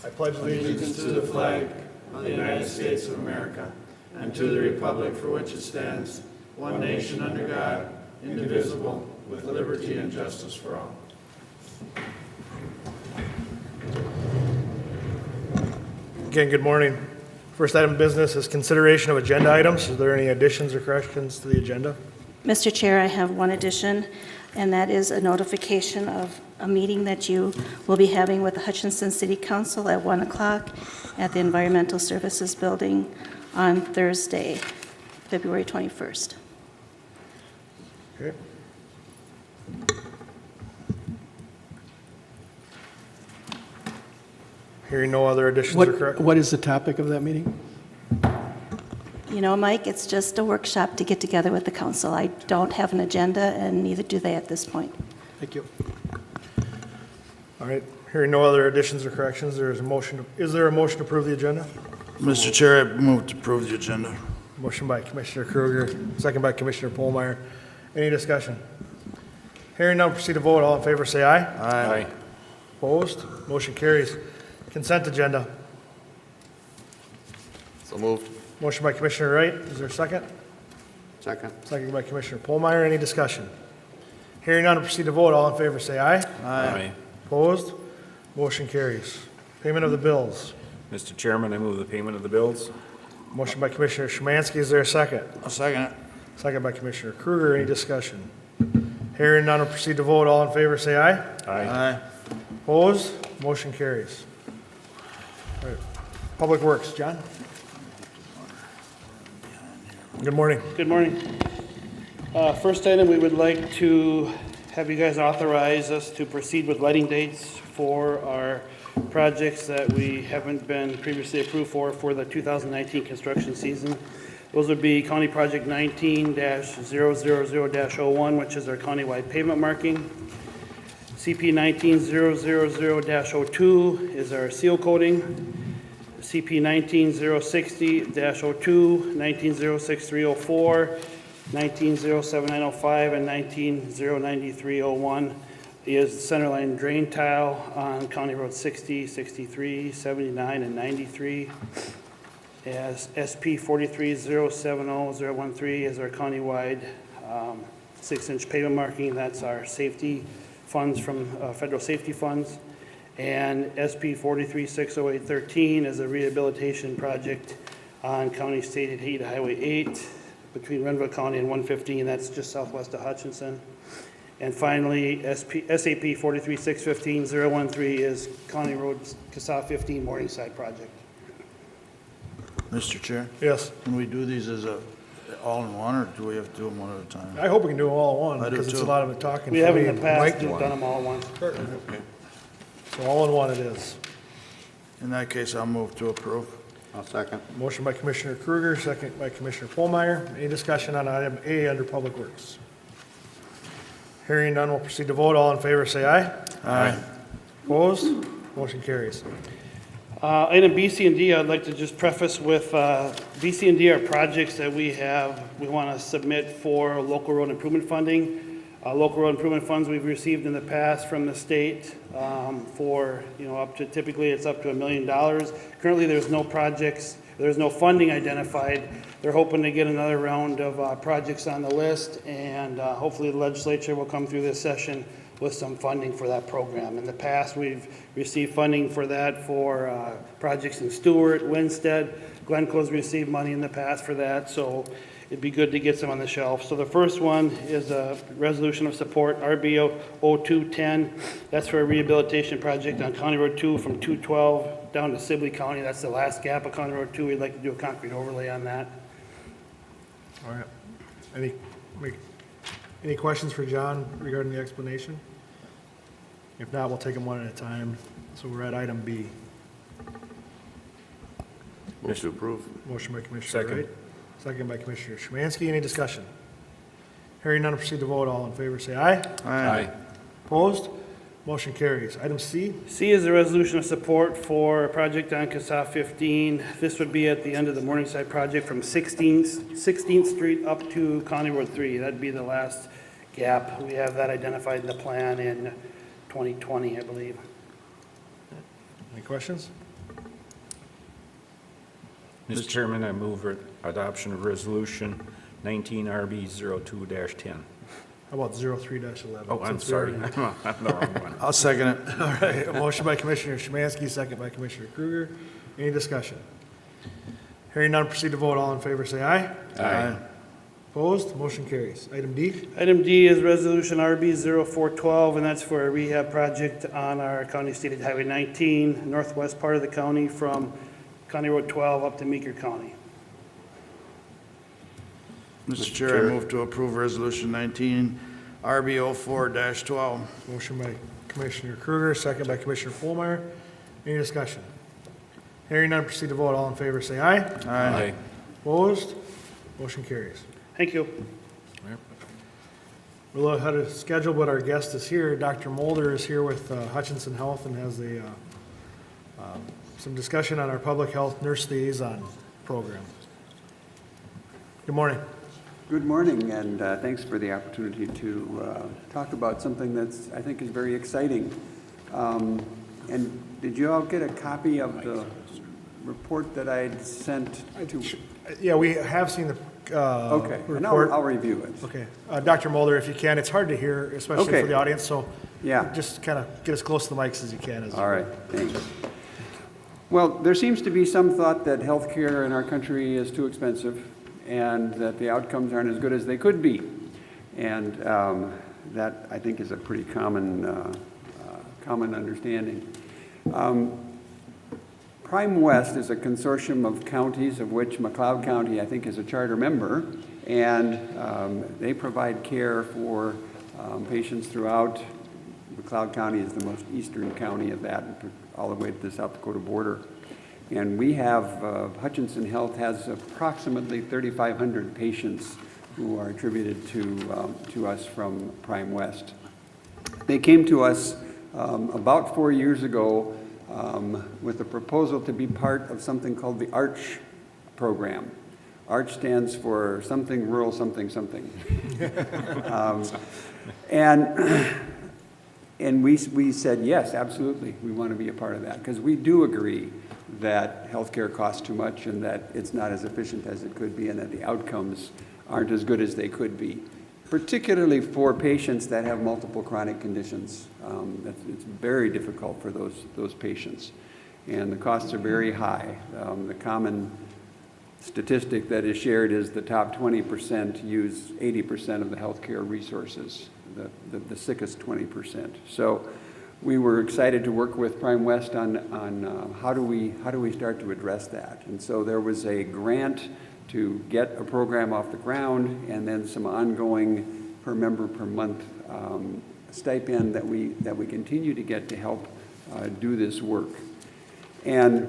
I pledge allegiance to the flag of the United States of America and to the republic for which it stands, one nation under God, indivisible, with liberty and justice for all. Again, good morning. First item of business is consideration of agenda items. Is there any additions or corrections to the agenda? Mr. Chair, I have one addition, and that is a notification of a meeting that you will be having with the Hutchinson City Council at 1 o'clock at the Environmental Services Building on Thursday, February 21st. Okay. Hearing no other additions or corrections. What is the topic of that meeting? You know, Mike, it's just a workshop to get together with the council. I don't have an agenda, and neither do they at this point. Thank you. All right. Hearing no other additions or corrections, there is a motion. Is there a motion to approve the agenda? Mr. Chair, I move to approve the agenda. Motion by Commissioner Kruger, second by Commissioner Pohlmeyer. Any discussion? Hearing none, proceed to vote. All in favor, say aye. Aye. Opposed? Motion carries. Consent agenda. So moved. Motion by Commissioner Wright. Is there a second? Second. Second by Commissioner Pohlmeyer. Any discussion? Hearing none, proceed to vote. All in favor, say aye. Aye. Opposed? Motion carries. Payment of the bills. Mr. Chairman, I move the payment of the bills. Motion by Commissioner Szymanski. Is there a second? I'll second it. Second by Commissioner Kruger. Any discussion? Hearing none, will proceed to vote. All in favor, say aye. Aye. Opposed? Motion carries. All right. Public Works, John? Good morning. Good morning. First item, we would like to have you guys authorize us to proceed with lighting dates for our projects that we haven't been previously approved for the 2019 construction season. Those would be County Project 19-000-01, which is our countywide pavement marking. CP 19-000-02 is our seal coating. CP 19-060-02, 19-06304, 19-07905, and 19-09301 is the centerline drain tile on County Road 60, 63, 79, and 93. As SP 43-070-013 is our countywide 6-inch pavement marking. That's our safety funds from federal safety funds. And SP 43-60813 is a rehabilitation project on County State 8 Highway 8 between Renville County and 115. That's just southwest of Hutchinson. And finally, SAP 43-615-013 is County Road CASA 15 Morningside project. Mr. Chair, Yes. can we do these as a all-in-one, or do we have to do them one at a time? I hope we can do them all at once I do because it's a too. lot of it talking. We for have me in the and past Mike. done them all at once. Okay. So all in one it is. In that case, I'll move to approve. I'll second. Motion by Commissioner Kruger, second by Commissioner Pohlmeyer. Any discussion on item A under Public Works? Hearing none, we'll proceed to vote. All in favor, say aye. Aye. Opposed? Motion carries. Item B, C, and D, I'd like to just preface with B, C, and D are projects that we want to submit for local road improvement funding. Local road improvement funds we've received in the past from the state for, up to, typically it's up to $1 million. Currently, there's no projects, there's no funding identified. They're hoping to get another round of projects on the list, and hopefully the legislature will come through this session with some funding for that program. In the past, we've received funding for that for projects in Stewart, Winstead. Glencoe's received money in the past for that, so it'd be good to get some on the shelf. So the first one is a resolution of support, RB 0210. That's for a rehabilitation project on County Road 2 from 212 down to Sibley County. That's the last gap of County Road 2. We'd like to do a concrete overlay on that. All right. Any questions for John regarding the explanation? If not, we'll take them one at a time. So we're at item B. Move to approve. Motion by Commissioner Second. Wright, second by Commissioner Szymanski. Any discussion? Hearing none, proceed to vote. All in favor, say aye. Aye. Opposed? Motion carries. Item C. C is a resolution of support for a project on CASA 15. This would be at the end of the Morningside project from 16th Street up to County Road 3. That'd be the last gap. We have that identified in the plan in 2020, I believe. Any questions? Mr. Chairman, I move adoption of Resolution 19RB02-10. How about 03-11? Oh, I'm since we sorry. already- I'm the wrong one. I'll second it. All right, a motion by Commissioner Szymanski, second by Commissioner Kruger. Any discussion? Hearing none, proceed to vote. All in favor, say aye. Aye. Opposed? Motion carries. Item D. Item D is Resolution RB 0412, and that's for a rehab project on our County State Highway 19, northwest part of the county from County Road 12 up to Meeker County. Mr. Chair, I move to approve Resolution 19, RB 04-12. Motion by Commissioner Kruger, second by Commissioner Fulmeyer. Any discussion? Hearing none, proceed to vote. All in favor, say aye. Aye. Opposed? Motion carries. Thank you. We're a little ahead of schedule, but our guest is here. Dr. Mulder is here with Hutchinson Health and has some discussion on our public health nurse liaison program. Good morning. Good morning, and thanks for the opportunity to talk about something that's, I think, is very exciting. And did you all get a copy of the report that I sent to? Yeah, we have seen the Okay, and report. I'll review it. Okay. Dr. Mulder, if you can, it's hard to hear, especially Okay. for the audience, so Yeah. just kind of get as close to the mics as you can. All right, thanks. Well, there seems to be some thought that healthcare in our country is too expensive and that the outcomes aren't as good as they could be. And that, I think, is a pretty common understanding. Prime West is a consortium of counties, of which McLeod County, I think, is a charter member, and they provide care for patients throughout. McLeod County is the most eastern county of that, all the way to the South Dakota border. And we have, Hutchinson Health has approximately 3,500 patients who are attributed to us from Prime West. They came to us about 4 years ago with a proposal to be part of something called the ARCH program. ARCH stands for something rural something something. And we said, yes, absolutely, we want to be a part of that, because we do agree that healthcare costs too much and that it's not as efficient as it could be and that the outcomes aren't as good as they could be, particularly for patients that have multiple chronic conditions. It's very difficult for those patients, and the costs are very high. The common statistic that is shared is the top 20% use 80% of the healthcare resources, the sickest 20%. So we were excited to work with Prime West on how do we start to address that. And so there was a grant to get a program off the ground, and then some ongoing per member per month stipend that we continue to get to help do this work. And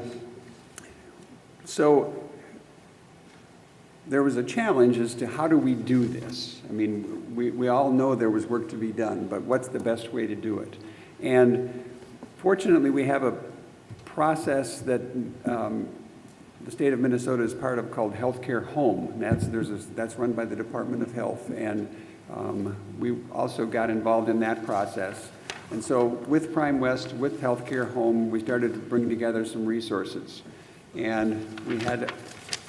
so there was a challenge as to how do we do this. I mean, we all know there was work to be done, but what's the best way to do it? And fortunately, we have a process that the state of Minnesota is part of called Healthcare Home. That's run by the Department of Health, and we also got involved in that process. And so with Prime West, with Healthcare Home, we started to bring together some resources. And we had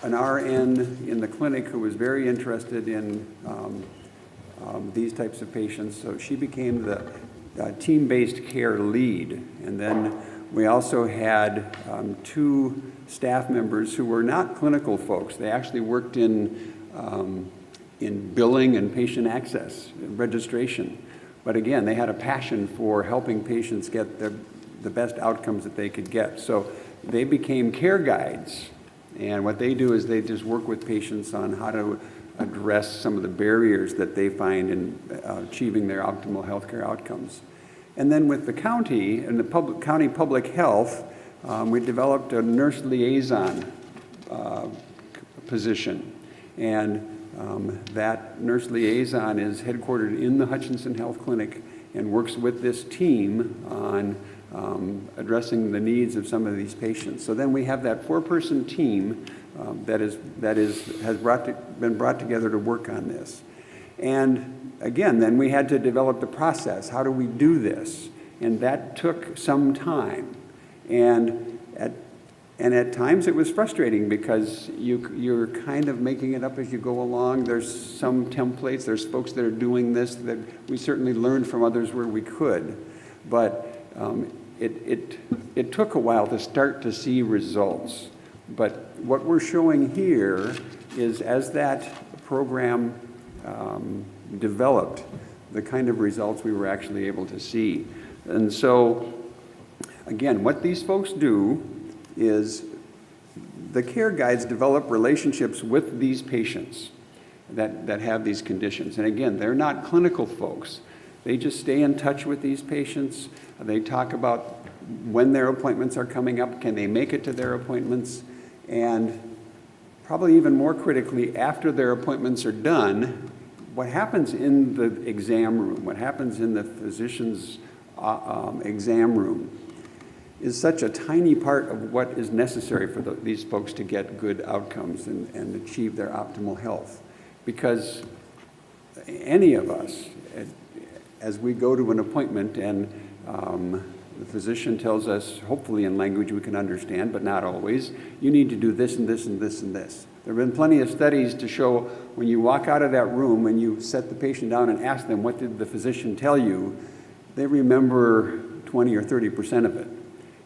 an RN in the clinic who was very interested in these types of patients, so she became the team-based care lead. And then we also had 2 staff members who were not clinical folks. They actually worked in billing and patient access and registration. But again, they had a passion for helping patients get the best outcomes that they could get. So they became care guides. And what they do is they just work with patients on how to address some of the barriers that they find in achieving their optimal healthcare outcomes. And then with the county and the county public health, we developed a nurse liaison position. And that nurse liaison is headquartered in the Hutchinson Health Clinic and works with this team on addressing the needs of some of these patients. So then we have that 4-person team that has been brought together to work on this. And again, then we had to develop the process. How do we do this? And that took some time. And And at times it was frustrating because you're kind of making it up as you go along. There's some templates, there's folks that are doing this that we certainly learned from others where we could. But it took a while to start to see results. But what we're showing here is as that program developed, the kind of results we were actually able to see. And so, again, what these folks do is the care guides develop relationships with these patients that have these conditions. And again, they're not clinical folks. They just stay in touch with these patients. They talk about when their appointments are coming up, can they make it to their appointments, and probably even more critically, after their appointments are done, what happens in the exam room, what happens in the physician's exam room is such a tiny part of what is necessary for these folks to get good outcomes and achieve their optimal health. Because any of us, as we go to an appointment and the physician tells us, hopefully in language we can understand, but not always, you need to do this and this and this and this. There have been plenty of studies to show when you walk out of that room and you set the patient down and ask them, what did the physician tell you? They remember 20 or 30% of it.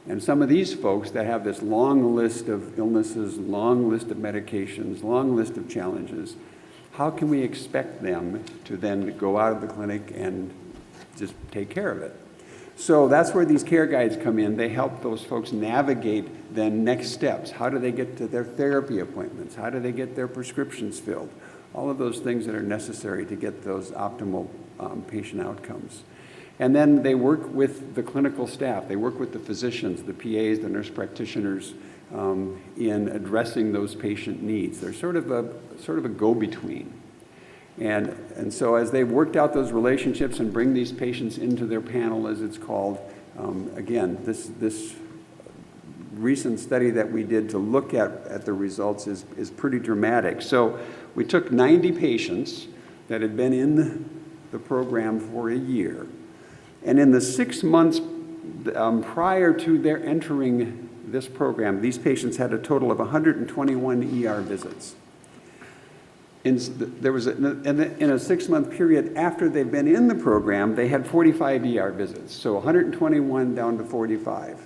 And some of these folks that have this long list of illnesses, long list of medications, long list of challenges, how can we expect them to then go out of the clinic and just take care of it? So that's where these care guides come in. They help those folks navigate then next steps. How do they get to their therapy appointments? How do they get their prescriptions filled? All of those things that are necessary to get those optimal patient outcomes. And then they work with the clinical staff. They work with the physicians, the PAs, the nurse practitioners in addressing those patient needs. They're sort of a go-between. And so as they've worked out those relationships and bring these patients into their panel, as it's called, again, this recent study that we did to look at the results is pretty dramatic. So we took 90 patients that had been in the program for a year. And in the 6 months prior to their entering this program, these patients had a total of 121 ER visits. In a 6-month period after they've been in the program, they had 45 ER visits. So 121 down to 45.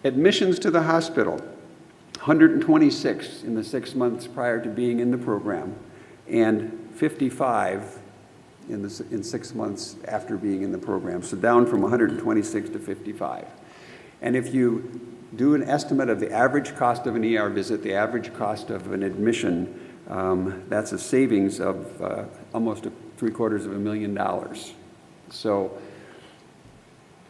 Admissions to the hospital, 126 in the 6 months prior to being in the program, and 55 in 6 months after being in the program, so down from 126 to 55. And if you do an estimate of the average cost of an ER visit, the average cost of an admission, that's a savings of almost $750,000. So,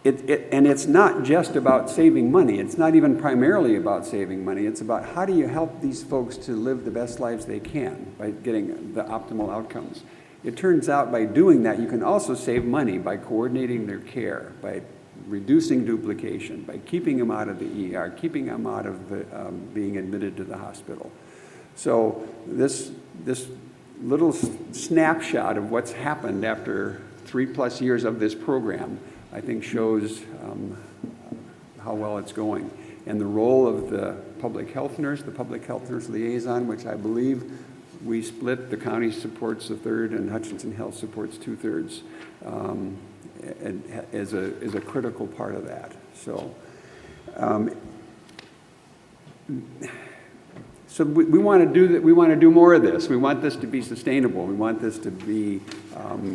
and it's not just about saving money. It's not even primarily about saving money. It's about how do you help these folks to live the best lives they can by getting the optimal outcomes. It turns out by doing that, you can also save money by coordinating their care, by reducing duplication, by keeping them out of the ER, keeping them out of the, being admitted to the hospital. So this little snapshot of what's happened after 3+ years of this program, I think shows how well it's going. And the role of the public health nurse liaison, which I believe we split, the county supports a third and Hutchinson Health supports 2/3, is a critical part of that. So, so we want to do that. We want to do more of this. We want this to be sustainable. We want this to be.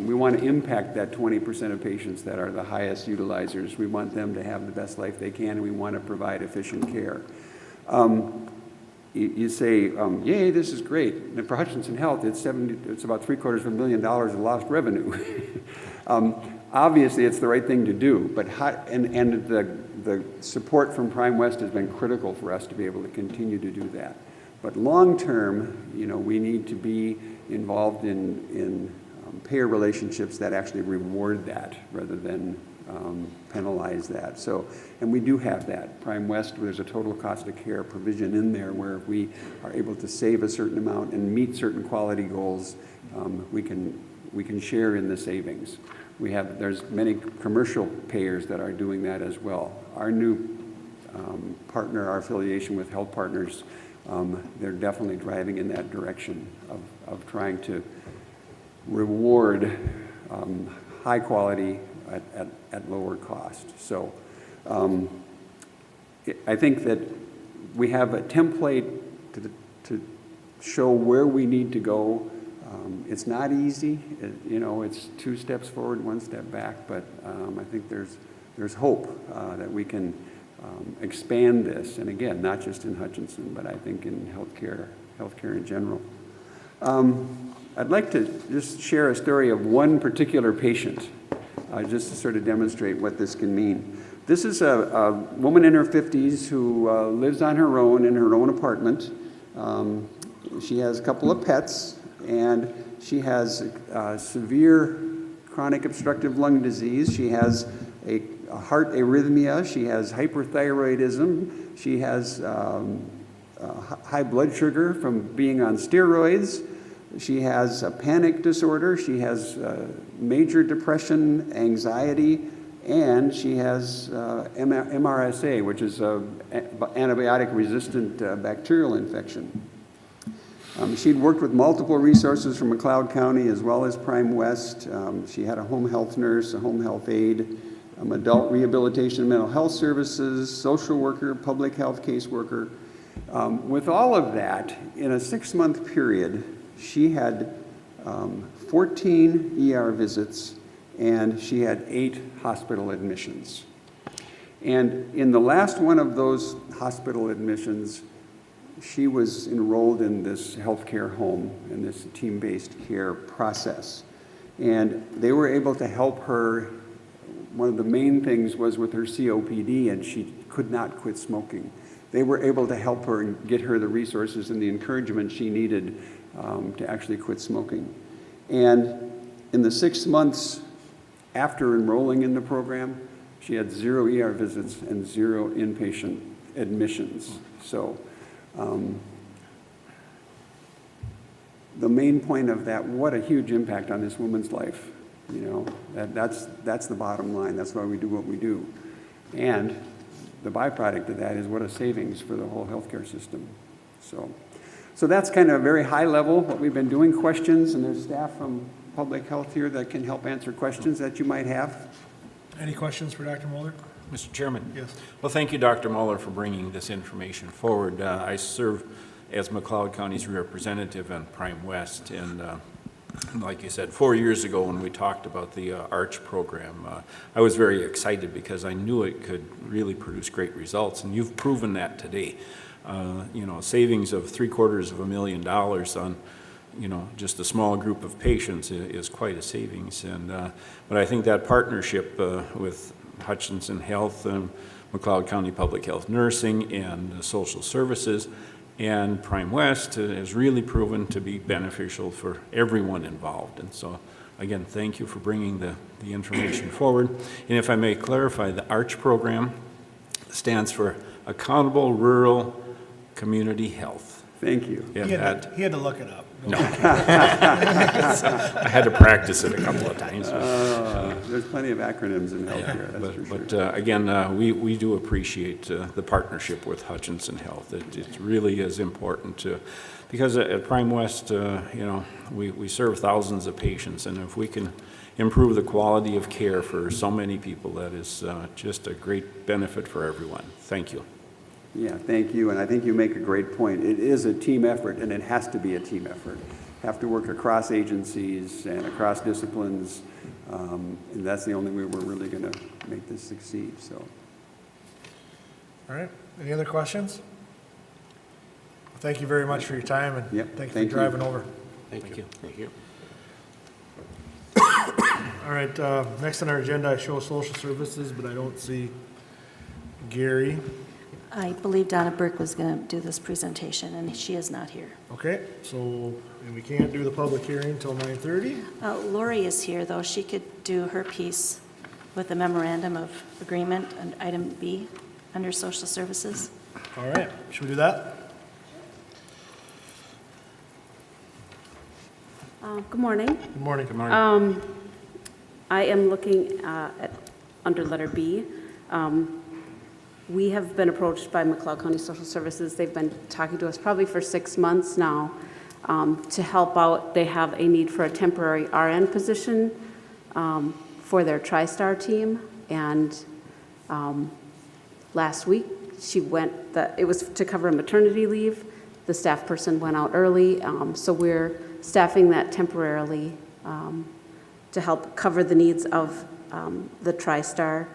We want to impact that 20% of patients that are the highest utilizers. We want them to have the best life they can, and we want to provide efficient care. You say, yay, this is great. And for Hutchinson Health, it's about $750,000 of lost revenue. Obviously, it's the right thing to do, but the support from Prime West has been critical for us to be able to continue to do that. But long term, we need to be involved in payer relationships that actually reward that rather than penalize that. So, and we do have that. Prime West, there's a total cost of care provision in there where if we are able to save a certain amount and meet certain quality goals, we can share in the savings. There's many commercial payers that are doing that as well. Our new our affiliation with Health Partners, they're definitely driving in that direction of trying to reward high quality at lower cost. So I think that we have a template to show where we need to go. It's not easy. It's 2 steps forward, 1 step back, but I think there's hope that we can expand this, and again, not just in Hutchinson, but I think in healthcare in general. I'd like to just share a story of one particular patient, just to sort of demonstrate what this can mean. This is a woman in her 50s who lives on her own in her own apartment. She has a couple of pets, and she has severe chronic obstructive lung disease. She has a heart arrhythmia. She has hyperthyroidism. She has high blood sugar from being on steroids. She has a panic disorder. She has major depression, anxiety, and she has MRSA, which is antibiotic-resistant bacterial infection. She'd worked with multiple resources from McLeod County as well as Prime West. She had a home health nurse, a home health aide, adult rehabilitation and mental health services, social worker, public health caseworker. With all of that, in a 6-month period, she had 14 ER visits and she had 8 hospital admissions. And in the last one of those hospital admissions, she was enrolled in this healthcare home, in this team-based care process. And they were able to help her. One of the main things was with her COPD, and she could not quit smoking. They were able to help her and get her the resources and the encouragement she needed to actually quit smoking. And in the 6 months after enrolling in the program, she had 0 ER visits and 0 inpatient admissions. So the main point of that, what a huge impact on this woman's life. That's the bottom line. That's why we do what we do. And the byproduct of that is what a savings for the whole healthcare system. So that's kind of a very high level what we've been doing. Questions, and there's staff from Public Health here that can help answer questions that you might have. Any questions for Dr. Mulder? Mr. Chairman? Yes. Well, thank you, Dr. Muller, for bringing this information forward. I serve as McLeod County's representative on Prime West, and like you said, 4 years ago when we talked about the ARCH program, I was very excited because I knew it could really produce great results, and you've proven that today. Savings of $750,000 on just a small group of patients is quite a savings. But I think that partnership with Hutchinson Health and McLeod County Public Health Nursing and Social Services and Prime West has really proven to be beneficial for everyone involved. And so, again, thank you for bringing the information forward. And if I may clarify, the ARCH program stands for Accountable Rural Community Health. Thank you. And He had to look it up. no. I had to practice it a couple of times. There's plenty of acronyms in healthcare, that's for sure. But again, we do appreciate the partnership with Hutchinson Health. It really is important because at Prime West, we serve thousands of patients, and if we can improve the quality of care for so many people, that is just a great benefit for everyone. Thank you. Yeah, thank you, and I think you make a great point. It is a team effort, and it has to be a team effort. Have to work across agencies and across disciplines, and that's the only way we're really going to make this succeed. So, All right. Any other questions? Thank you very much for your time, and Yep, thank you thank for you. driving over. Thank you. Thank you. All right, next on our agenda, I show social services, but I don't see Gary. I believe Donna Burke was going to do this presentation, and she is not here. Okay, and we can't do the public hearing until 9:30. Lori is here, though. She could do her piece with the memorandum of agreement on item B under social services. All right, should we do that? Good morning. Good morning. Good morning. I am looking at, under letter B. We have been approached by McLeod County Social Services. They've been talking to us probably for 6 months now to help out. They have a need for a temporary RN position for their TriStar team. And last week, it was to cover maternity leave. The staff person went out early, so we're staffing that temporarily to help cover the needs of the TriStar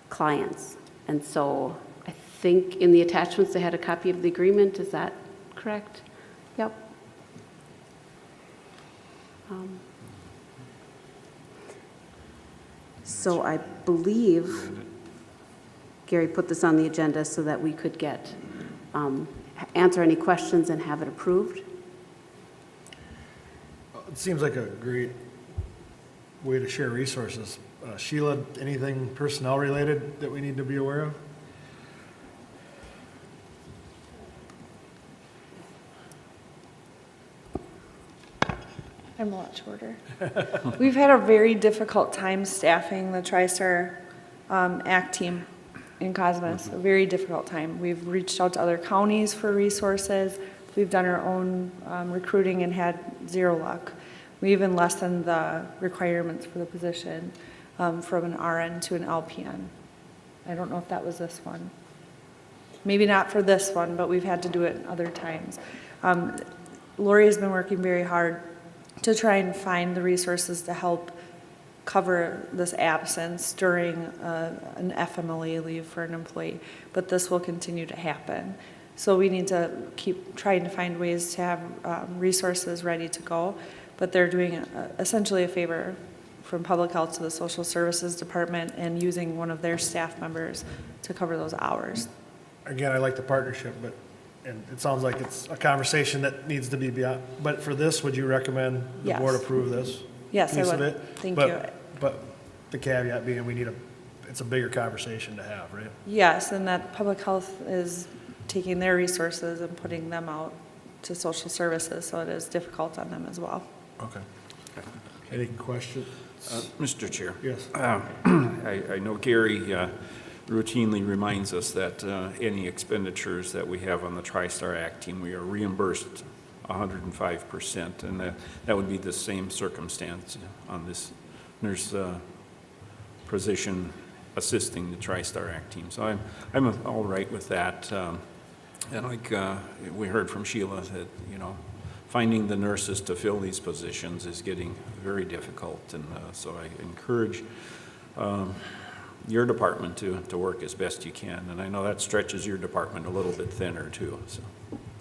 clients. And so I think in the attachments, they had a copy of the agreement. Is that correct? Yep. So I believe Gary put this on the agenda so that we could answer any questions and have it approved. It seems like a great way to share resources. Sheila, anything personnel related that we need to be aware of? I'm a lot shorter. We've had a very difficult time staffing the TriStar ACT team in Cosmos, a very difficult time. We've reached out to other counties for resources. We've done our own recruiting and had zero luck. We even lessened the requirements for the position from an RN to an LPN. I don't know if that was this one. Maybe not for this one, but we've had to do it other times. Lori has been working very hard to try and find the resources to help cover this absence during an FMLA leave for an employee, but this will continue to happen. So we need to keep trying to find ways to have resources ready to go, but they're doing essentially a favor from public health to the social services department and using one of their staff members to cover those hours. Again, I like the partnership, and it sounds like it's a conversation that needs to be beyond, but for this, would you recommend the Yes. board approve this? Yes, I piece of would. it? Thank But- you. But the caveat being, it's a bigger conversation to have, right? Yes, and that public health is taking their resources and putting them out to social services, so it is difficult on them as well. Okay. Any questions? Mr. Chair. Yes. I know Gary routinely reminds us that any expenditures that we have on the TriStar ACT team, we are reimbursed 105%, and that would be the same circumstance on this nurse position assisting the TriStar ACT team. So I'm all right with that. And like we heard from Sheila, that, finding the nurses to fill these positions is getting very difficult. And so I encourage your department to work as best you can. And I know that stretches your department a little bit thinner too. So.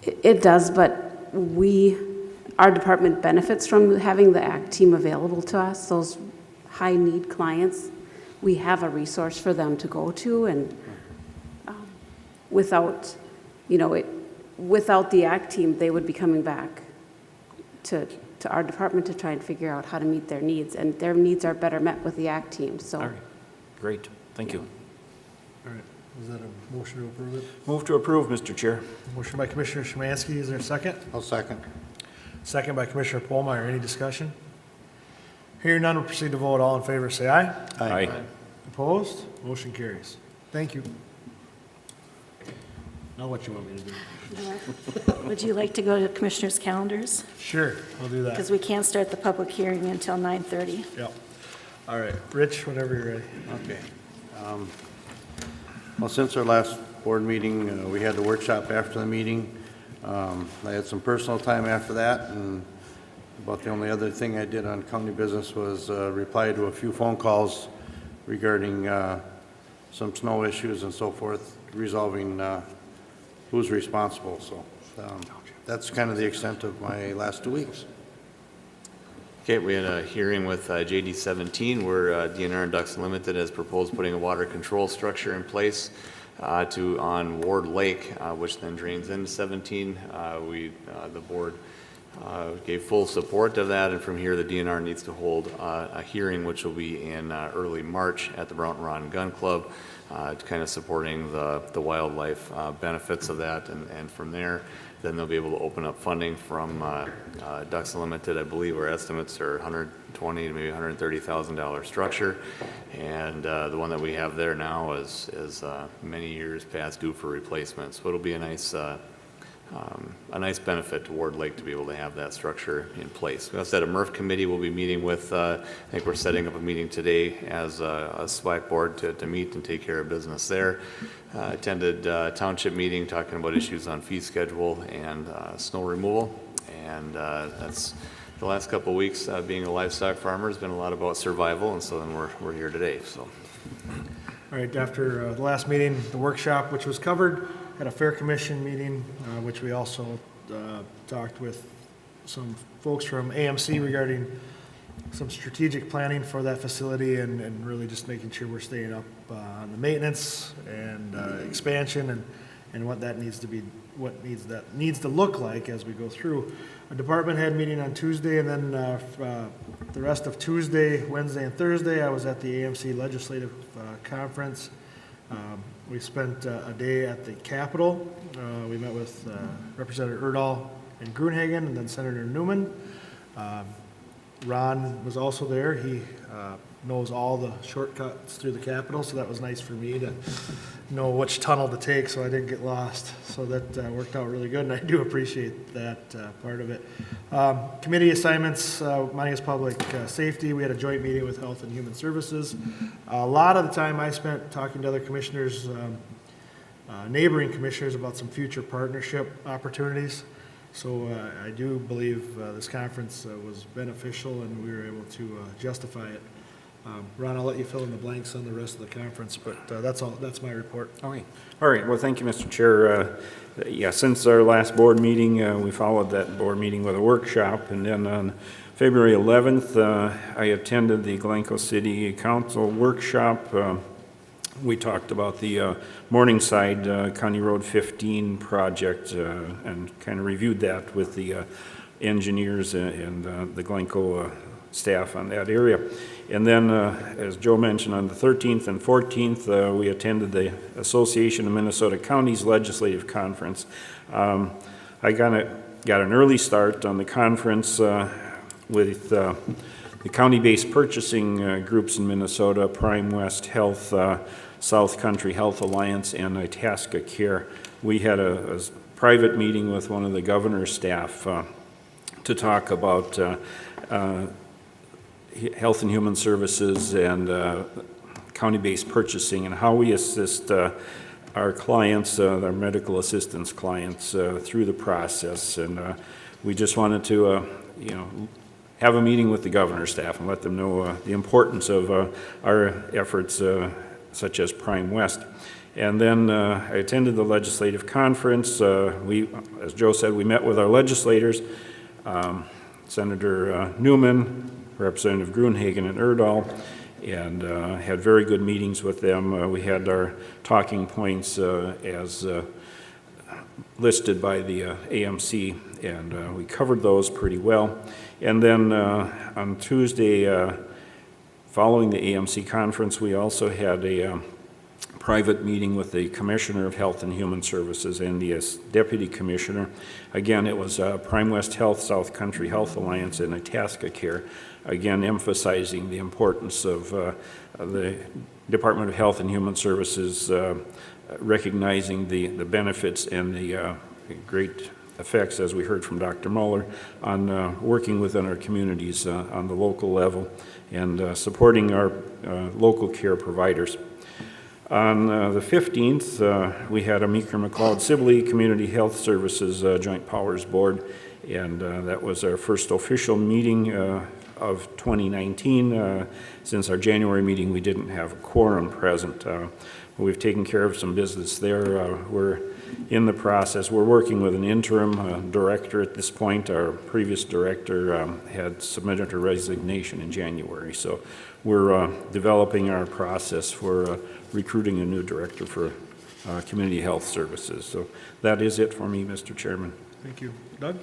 It does, but our department benefits from having the ACT team available to us. Those high-need clients, we have a resource for them to go to, and without the ACT team, they would be coming back to our department to try and figure out how to meet their needs, and their needs are better met with the ACT team. So, All right, great, thank you. All right, is that a motion to approve it? Move to approve, Mr. Chair. Motion by Commissioner Szymanski, is there a second? I'll second. Second by Commissioner Polmeyer, any discussion? Hearing none, we'll proceed to vote. All in favor, say aye. Aye. Opposed? Motion carries. Thank you. Now what you want me to do? Would you like to go to commissioners' calendars? Sure, I'll do that. Because we can't start the public hearing until 9:30. Yep. All right, Rich, whenever you're ready. Okay. Well, since our last board meeting, we had the workshop after the meeting. I had some personal time after that, and about the only other thing I did on county business was reply to a few phone calls regarding some snow issues and so forth, resolving who's responsible. So that's kind of the extent of my last 2 weeks. Okay, we had a hearing with JD 17 where DNR and Ducks Unlimited has proposed putting a water control structure in place on Ward Lake, which then drains into 17. The board gave full support of that, and from here, the DNR needs to hold a hearing, which will be in early March at the Broughton Ron Gun Club, kind of supporting the wildlife benefits of that, and from there, then they'll be able to open up funding from Ducks Unlimited. I believe our estimates are $120,000 to maybe $130,000 structure, and the one that we have there now is many years past due for replacement. So it'll be a nice benefit to Ward Lake to be able to have that structure in place. We also had a MRF committee we'll be meeting with. I think we're setting up a meeting today as a SWAC board to meet and take care of business there. Attended a township meeting talking about issues on fee schedule and snow removal. And that's the last couple of weeks being a livestock farmer has been a lot about survival, and so then we're here today. So. All right, after the last meeting, the workshop, which was covered, had a Fair Commission meeting, which we also talked with some folks from AMC regarding some strategic planning for that facility and really just making sure we're staying up on the maintenance and expansion and what that needs to be, what needs to look like as we go through. A department head meeting on Tuesday, and then the rest of Tuesday, Wednesday, and Thursday, I was at the AMC Legislative Conference. We spent a day at the Capitol. We met with Representative Erdahl and Gruenhagen, and then Senator Newman. Ron was also there. He knows all the shortcuts through the Capitol, so that was nice for me to know which tunnel to take so I didn't get lost. So that worked out really good, and I do appreciate that part of it. Committee assignments, mine is public safety. We had a joint meeting with Health and Human Services. A lot of the time I spent talking to other commissioners, neighboring commissioners about some future partnership opportunities. So I do believe this conference was beneficial and we were able to justify it. Ron, I'll let you fill in the blanks on the rest of the conference, but that's all. That's my report. Okay. All right. Well, thank you, Mr. Chair. Yeah, since our last board meeting, we followed that board meeting with a workshop, and then on February 11th, I attended the Glencoe City Council workshop. We talked about the Morningside County Road 15 project and kind of reviewed that with the engineers and the Glencoe staff on that area. And then, as Joe mentioned, on the 13th and 14th, we attended the Association of Minnesota Counties Legislative Conference. I got an early start on the conference with the county-based purchasing groups in Minnesota, Prime West Health, South Country Health Alliance, and Itasca Care. We had a private meeting with one of the governor's staff to talk about Health and Human Services and county-based purchasing and how we assist our clients, our medical assistance clients, through the process. And we just wanted to, have a meeting with the governor's staff and let them know the importance of our efforts, such as Prime West. And then I attended the legislative conference. As Joe said, we met with our legislators, Senator Newman, Representative Gruenhagen, and Erdahl, and had very good meetings with them. We had our talking points as listed by the AMC, and we covered those pretty well. And then on Tuesday, following the AMC conference, we also had a private meeting with the Commissioner of Health and Human Services and the Deputy Commissioner. Again, it was Prime West Health, South Country Health Alliance, and Itasca Care, again emphasizing the importance of the Department of Health and Human Services recognizing the benefits and the great effects, as we heard from Dr. Muller, on working within our communities on the local level and supporting our local care providers. On the 15th, we had a McLeod Sibley Community Health Services Joint Powers Board, and that was our first official meeting of 2019. Since our January meeting, we didn't have a quorum present. We've taken care of some business there. We're in the process. We're working with an interim director at this point. Our previous director had submitted her resignation in January, so we're developing our process for recruiting a new director for community health services. So that is it for me, Mr. Chairman. Thank you. Doug?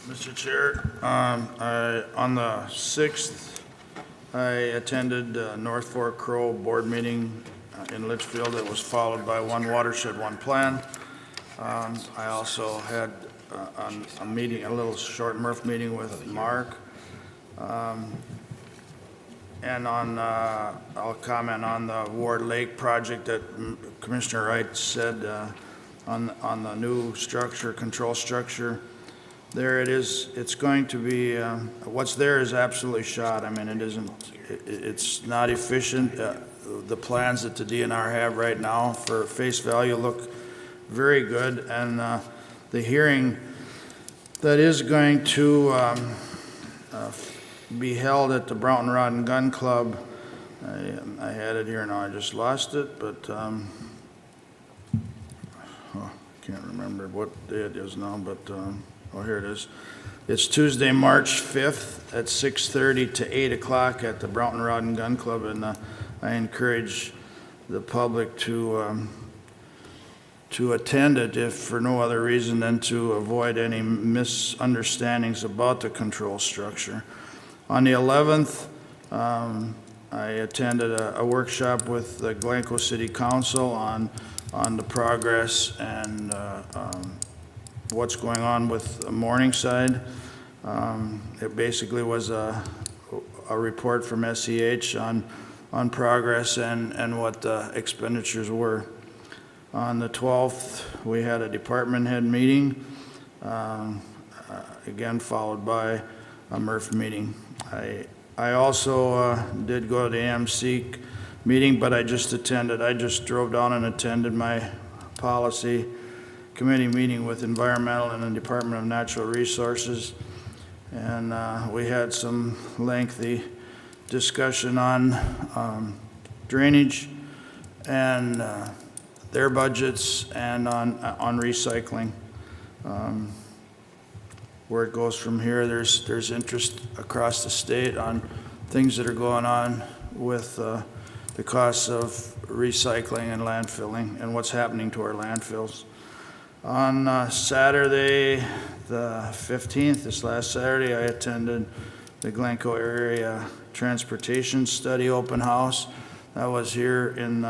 Mr. Chair, on the 6th, I attended North Fork Crow board meeting in Litchfield. It was followed by One Watershed, One Plan. I also had a meeting, a little short MRF meeting with Mark. And I'll comment on the Ward Lake project that Commissioner Wright said on the new structure, control structure. There it is. It's going to be, what's there is absolutely shot. I mean, it's not efficient. The plans that the DNR have right now for face value look very good. And the hearing that is going to be held at the Broughton Rod and Gun Club, I had it here now, I just lost it, but can't remember what day it is now, but oh, here it is. It's Tuesday, March 5th at 6:30 to 8 o'clock at the Broughton Rod and Gun Club, and I encourage the public to attend it, if for no other reason than to avoid any misunderstandings about the control structure. On the 11th, I attended a workshop with the Glencoe City Council on the progress and what's going on with Morningside. It basically was a report from SEH on progress and what the expenditures were. On the 12th, we had a department head meeting, again followed by a MRF meeting. I also did go to the AMC meeting, but I just drove down and attended my policy committee meeting with environmental and the Department of Natural Resources. And we had some lengthy discussion on drainage and their budgets and on recycling. Where it goes from here, there's interest across the state on things that are going on with the costs of recycling and landfilling and what's happening to our landfills. On Saturday, the 15th, this last Saturday, I attended the Glencoe Area Transportation Study Open House. That was here in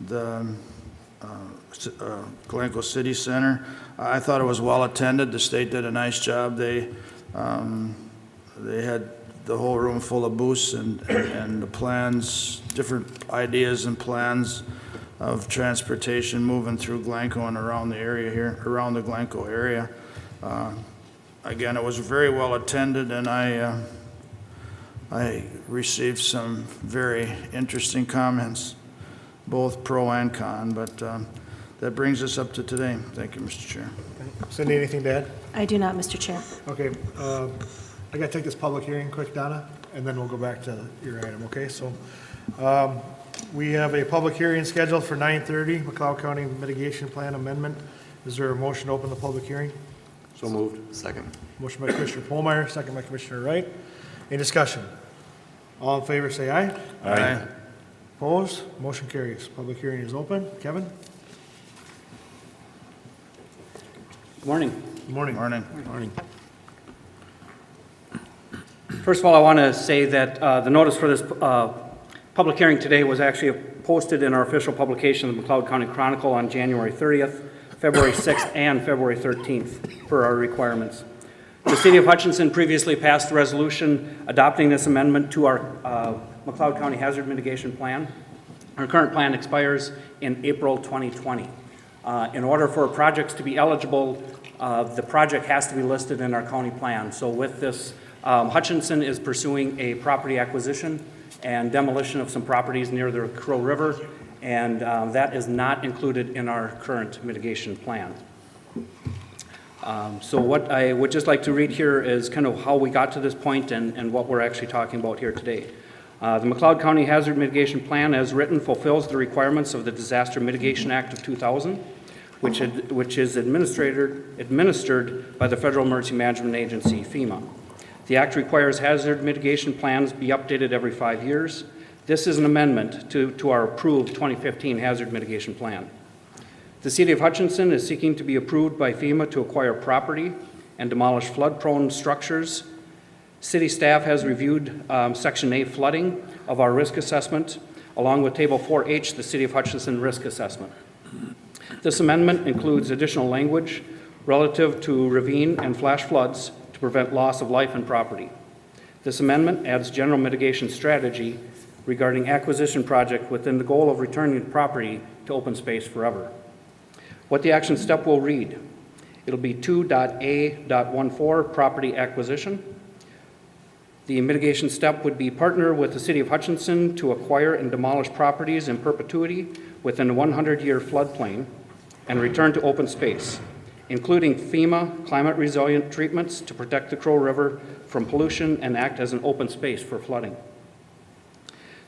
the Glencoe City Center. I thought it was well attended. The state did a nice job. They had the whole room full of booths and the plans, different ideas and plans of transportation moving through Glencoe and around the area here, around the Glencoe area. Again, it was very well attended, and I received some very interesting comments, both pro and con, but that brings us up to today. Thank you, Mr. Chair. Cindy, anything to add? I do not, Mr. Chair. Okay, I got to take this public hearing quick, Donna, and then we'll go back to your item, okay? So we have a public hearing scheduled for 9:30, McLeod County Mitigation Plan Amendment. Is there a motion to open the public hearing? So moved. Second. Motion by Commissioner Polmeyer, second by Commissioner Wright. Any discussion? All in favor, say aye. Aye. Opposed? Motion carries. Public hearing is open. Kevin? Good morning. Good morning. Morning. First of all, I want to say that the notice for this public hearing today was actually posted in our official publication, the McLeod County Chronicle, on January 30th, February 6th, and February 13th for our requirements. The City of Hutchinson previously passed a resolution adopting this amendment to our McLeod County Hazard Mitigation Plan. Our current plan expires in April 2020. In order for projects to be eligible, the project has to be listed in our county plan. So with this, Hutchinson is pursuing a property acquisition and demolition of some properties near the Crow River, and that is not included in our current mitigation plan. So what I would just like to read here is kind of how we got to this point and what we're actually talking about here today. The McLeod County Hazard Mitigation Plan, as written, fulfills the requirements of the Disaster Mitigation Act of 2000, which is administered by the Federal Emergency Management Agency, FEMA. The Act requires hazard mitigation plans be updated every 5 years. This is an amendment to our approved 2015 Hazard Mitigation Plan. The City of Hutchinson is seeking to be approved by FEMA to acquire property and demolish flood-prone structures. City staff has reviewed Section A flooding of our risk assessment, along with Table 4H, the City of Hutchinson Risk Assessment. This amendment includes additional language relative to ravine and flash floods to prevent loss of life and property. This amendment adds general mitigation strategy regarding acquisition project within the goal of returning the property to open space forever. What the action step will read, it'll be 2.A.14, property acquisition. The mitigation step would be partner with the City of Hutchinson to acquire and demolish properties in perpetuity within a 100-year floodplain and return to open space, including FEMA climate resilient treatments to protect the Crow River from pollution and act as an open space for flooding.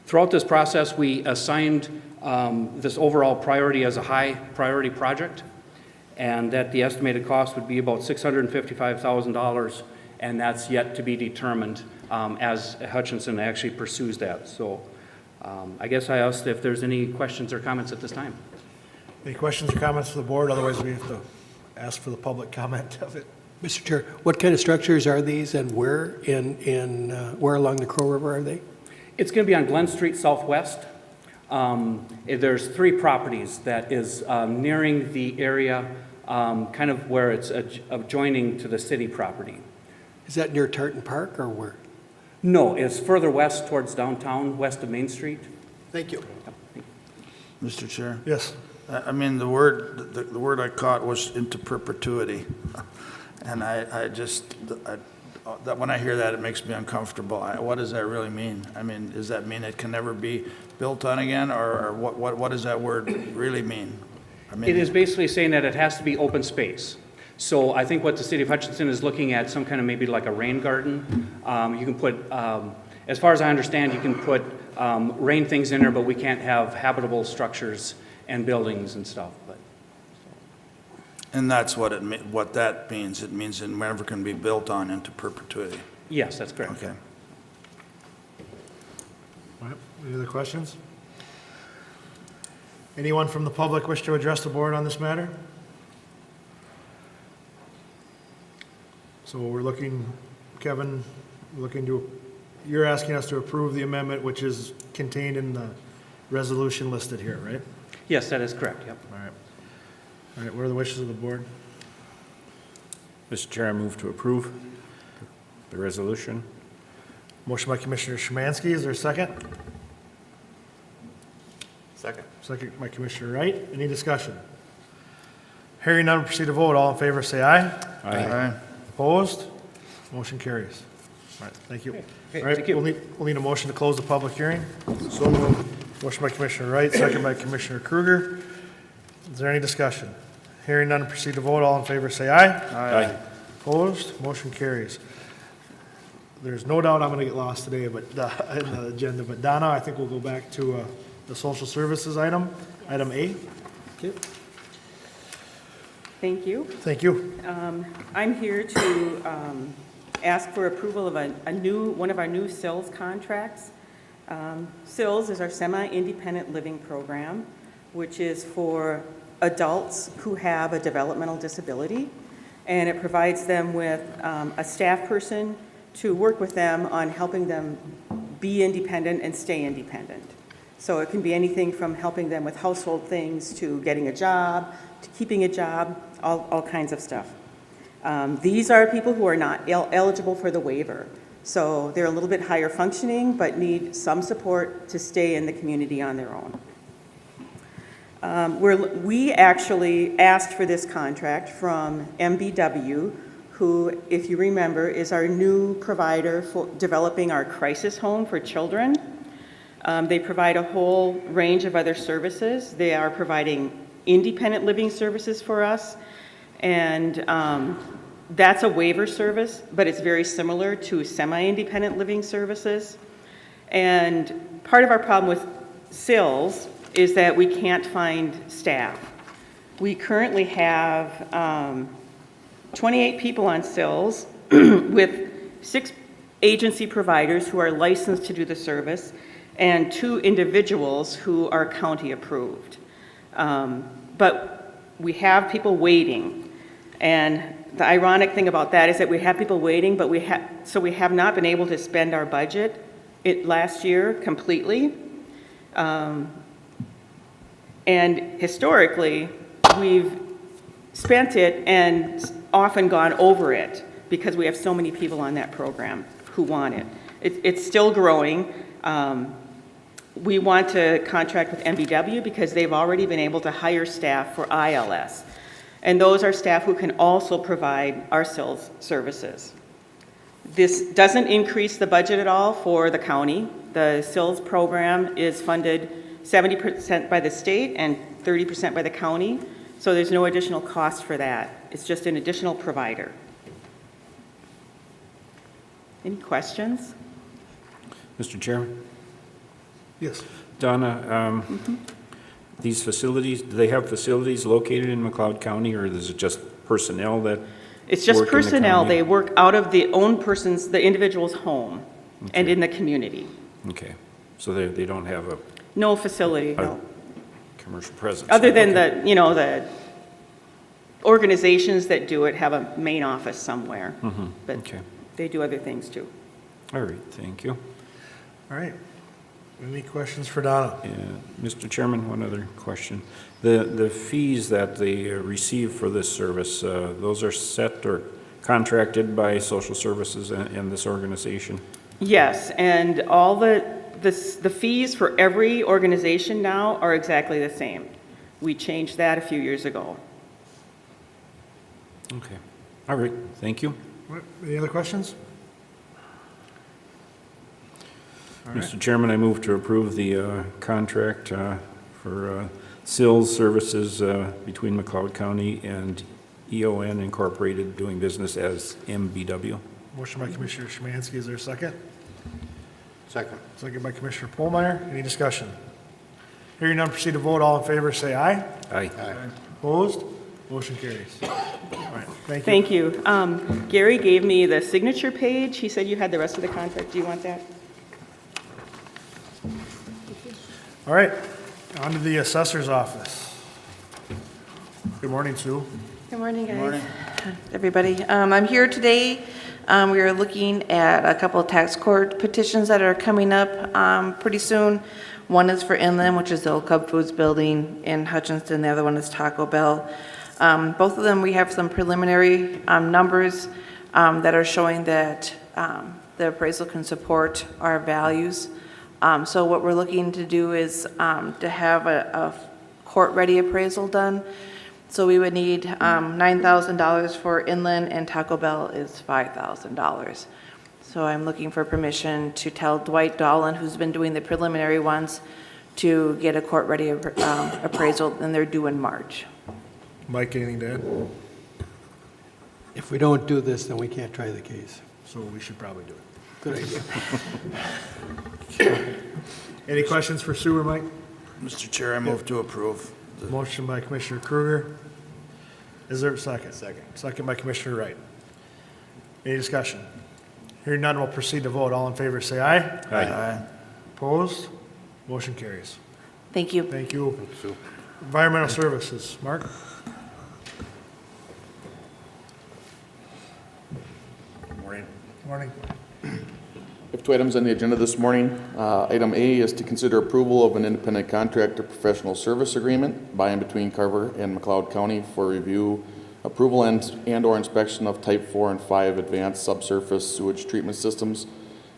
Throughout this process, we assigned this overall priority as a high priority project, and that the estimated cost would be about $655,000, and that's yet to be determined as Hutchinson actually pursues that. So I guess I asked if there's any questions or comments at this time. Any questions or comments from the board? Otherwise, we have to ask for the public comment of it. Mr. Chair, what kind of structures are these and where where along the Crow River are they? It's going to be on Glen Street Southwest. There's 3 properties that is nearing the area kind of where it's adjoining to the city property. Is that near Tartan Park or where? No, it's further west towards downtown, west of Main Street. Thank you. Mr. Chair? Yes. I mean, the word I caught was into perpetuity. And that when I hear that, it makes me uncomfortable. What does that really mean? I mean, does that mean it can never be built on again, or what does that word really mean? I mean, It is basically saying that it has to be open space. So I think what the City of Hutchinson is looking at, some kind of maybe like a rain garden. You can put, as far as I understand, you can put rain things in there, but we can't have habitable structures and buildings and stuff. But and that's what that means. It means it never can be built on into perpetuity. yes, that's correct. Okay. All right. Any other questions? Anyone from the public wish to address the board on this matter? So we're looking, Kevin, you're asking us to approve the amendment which is contained in the resolution listed here, right? Yes, that is correct, yep. All right. All right, what are the wishes of the board? Mr. Chair, I move to approve the resolution. Motion by Commissioner Szymanski, is there a second? Second. Second by Commissioner Wright. Any discussion? Hearing none, proceed to vote. All in favor, say aye. Aye. Opposed? Motion carries. All right, thank you. All right, thank you. we'll need a motion to close the public hearing. So moved. Motion by Commissioner Wright, second by Commissioner Kruger. Is there any discussion? Hearing none, proceed to vote. All in favor, say aye. Aye. Opposed? Motion carries. There's no doubt I'm going to get lost today, but in the agenda. But Donna, I think we'll go back to the social services item A. Okay. Thank you. Thank you. I'm here to ask for approval of one of our new SILS contracts. SILS is our semi-independent living program, which is for adults who have a developmental disability, and it provides them with a staff person to work with them on helping them be independent and stay independent. So it can be anything from helping them with household things to getting a job, to keeping a job, all kinds of stuff. These are people who are not eligible for the waiver. So they're a little bit higher functioning, but need some support to stay in the community on their own. We actually asked for this contract from MBW, who, if you remember, is our new provider for developing our crisis home for children. They provide a whole range of other services. They are providing independent living services for us, and that's a waiver service, but it's very similar to semi-independent living services. And part of our problem with SILS is that we can't find staff. We currently have 28 people on SILS with 6 agency providers who are licensed to do the service and 2 individuals who are county approved. But we have people waiting. And the ironic thing about that is that we have people waiting, but we have not been able to spend our budget last year completely. And historically, we've spent it and often gone over it because we have so many people on that program who want it. It's still growing. We want to contract with MBW because they've already been able to hire staff for ILS. And those are staff who can also provide our SILS services. This doesn't increase the budget at all for the county. The SILS program is funded 70% by the state and 30% by the county, so there's no additional cost for that. It's just an additional provider. Any questions? Mr. Chairman? Yes. Donna, these facilities, do they have facilities located in McLeod County, or is it just personnel that It's just work in the personnel. county? They work out of the individual's home and in the community. Okay, so they don't have a No facility, no. commercial presence? Other than Okay. the organizations that do it have a main office somewhere. But Okay. they do other things too. All right, thank you. All right. Any questions for Donna? Mr. Chairman, one other question. The fees that they receive for this service, those are set or contracted by social services and this organization? Yes, and all the fees for every organization now are exactly the same. We changed that a few years ago. Okay, all right, thank you. All right, any other questions? All right. Mr. Chairman, I move to approve the contract for SILS services between McLeod County and EON Incorporated, doing business as MBW. Motion by Commissioner Szymanski. Is there a second? Second. Second by Commissioner Pohlmeyer. Any discussion? Hearing none, proceed to vote. All in favor, say aye. Aye. Opposed? Motion carries. All right, thank you. Thank you. Gary gave me the signature page. He said you had the rest of the contract. Do you want that? All right, on to the assessor's office. Good morning, Sue. Good morning, guys. Morning. Everybody. I'm here today. We are looking at a couple of tax court petitions that are coming up pretty soon. One is for Inland, which is the old Cub Foods building in Hutchinson. The other one is Taco Bell. Both of them, we have some preliminary numbers that are showing that the appraisal can support our values. So what we're looking to do is to have a court-ready appraisal done. So we would need $9,000 for Inland, and Taco Bell is $5,000. So I'm looking for permission to tell Dwight Dolan, who's been doing the preliminary ones, to get a court-ready appraisal, and they're due in March. Mike, anything to add? If we don't do this, then we can't try the case. So we should probably do it. Good idea. Any questions for Sue or Mike? Mr. Chair, I move to approve. Motion by Commissioner Kruger. Is there a second? Second. Second by Commissioner Wright. Any discussion? Hearing none, we'll proceed to vote. All in favor, say aye. Aye. Opposed? Motion carries. Thank you. Thank you. Thanks, Sue. Environmental Services, Mark? Morning. Morning. We have two items on the agenda this morning. Item A is to consider approval of an independent contractor professional service agreement by and between Carver and McLeod County for review, approval, and/or inspection of Type 4 and 5 advanced subsurface sewage treatment systems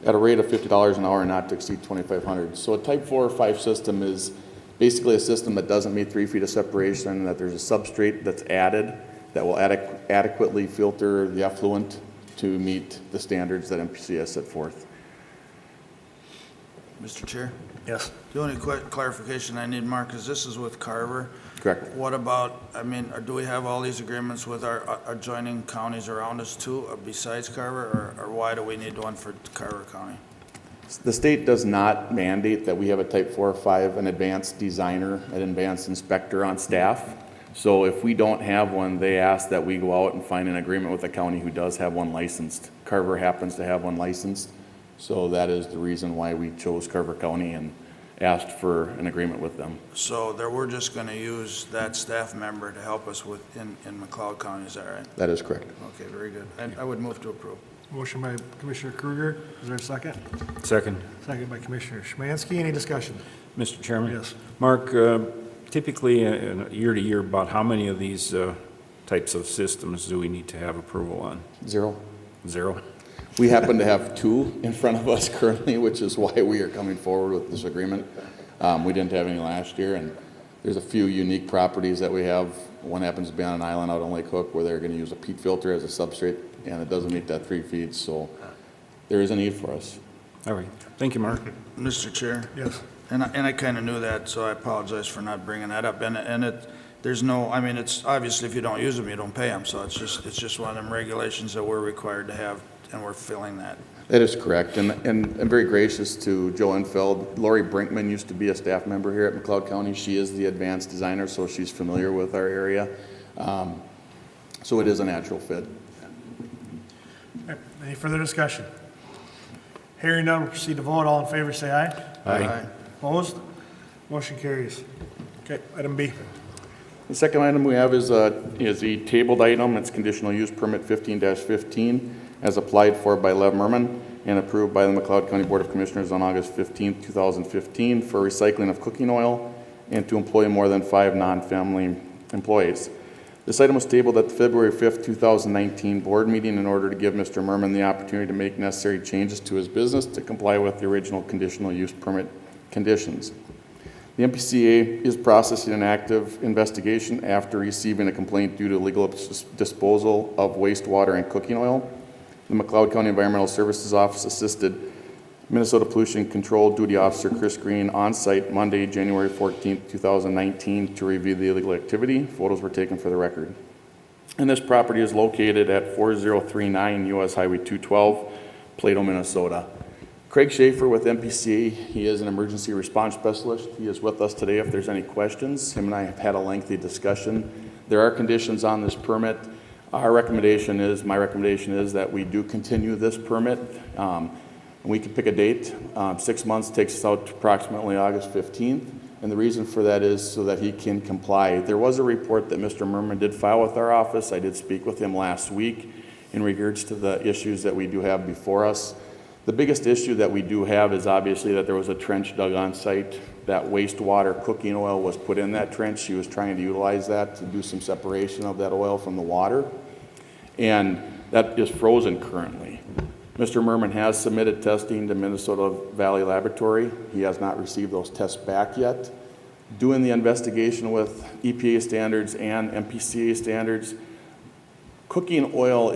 at a rate of $50 an hour and not to exceed $2,500. So a Type 4 or 5 system is basically a system that doesn't meet 3 feet of separation, that there's a substrate that's added that will adequately filter the effluent to meet the standards that MPC has set forth. Mr. Chair? Yes. The only clarification I need, Mark, is this is with Carver. Correct. What about, I mean, do we have all these agreements with our adjoining counties around us too, besides Carver, or why do we need one for Carver County? The state does not mandate that we have a Type 4 or 5, an advanced designer, an advanced inspector on staff. So if we don't have one, they ask that we go out and find an agreement with a county who does have one licensed. Carver happens to have one licensed, so that is the reason why we chose Carver County, and asked for an agreement with them. So there, we're just going to use that staff member to help us with, in McLeod County, is that right? That is correct. Okay, very good. I would move to approve. Motion by Commissioner Kruger. Is there a second? Second. Second by Commissioner Szymanski. Any discussion? Mr. Chairman? Yes. Mark, typically, year to year, about how many of these types of systems do we need to have approval on? 0. 0? We happen to have 2 in front of us currently, which is why we are coming forward with this agreement. We didn't have any last year, and there's a few unique properties that we have. One happens to be on an island out on Lake Hook where they're going to use a peat filter as a substrate, and it doesn't meet that 3 feet, so there is a need for us. All right. Thank you, Mark. Mr. Chair? Yes. And I kind of knew that, so I apologize for not bringing that up. And there's no, I mean, it's obviously if you don't use them, you don't pay them. So it's just one of them regulations that we're required to have, and we're filling that. That is correct, and I'm very gracious to Joe Enfeld. Lori Brinkman used to be a staff member here at McLeod County. She is the advanced designer, so she's familiar with our area. So it is a natural fit. Okay. Any further discussion? Hearing none, we'll proceed to vote. All in favor, say aye. Aye. Opposed? Motion carries. Okay, item B. The second item we have is a tabled item. It's conditional use permit 15-15 as applied for by Lev Merman and approved by the McLeod County Board of Commissioners on August 15, 2015 for recycling of cooking oil and to employ more than 5 non-family employees. This item was tabled at the February 5th, 2019 board meeting in order to give Mr. Merman the opportunity to make necessary changes to his business to comply with the original conditional use permit conditions. The MPCA is processing an active investigation after receiving a complaint due to illegal disposal of wastewater and cooking oil. The McLeod County Environmental Services Office assisted Minnesota Pollution Control Duty Officer Chris Green on site Monday, January 14, 2019 to review the illegal activity. Photos were taken for the record. And this property is located at 4039 US Highway 212, Plato, Minnesota. Craig Schaefer with MPCA, he is an emergency response specialist. He is with us today if there's any questions. Him and I have had a lengthy discussion. There are conditions on this permit. My recommendation is that we do continue this permit. We can pick a date. 6 months takes us out to approximately August 15th. And the reason for that is so that he can comply. There was a report that Mr. Merman did file with our office. I did speak with him last week in regards to the issues that we do have before us. The biggest issue that we do have is obviously that there was a trench dug on site. That wastewater cooking oil was put in that trench. She was trying to utilize that to do some separation of that oil from the water. And that is frozen currently. Mr. Merman has submitted testing to Minnesota Valley Laboratory. He has not received those tests back yet. Doing the investigation with EPA standards and MPCA standards, cooking oil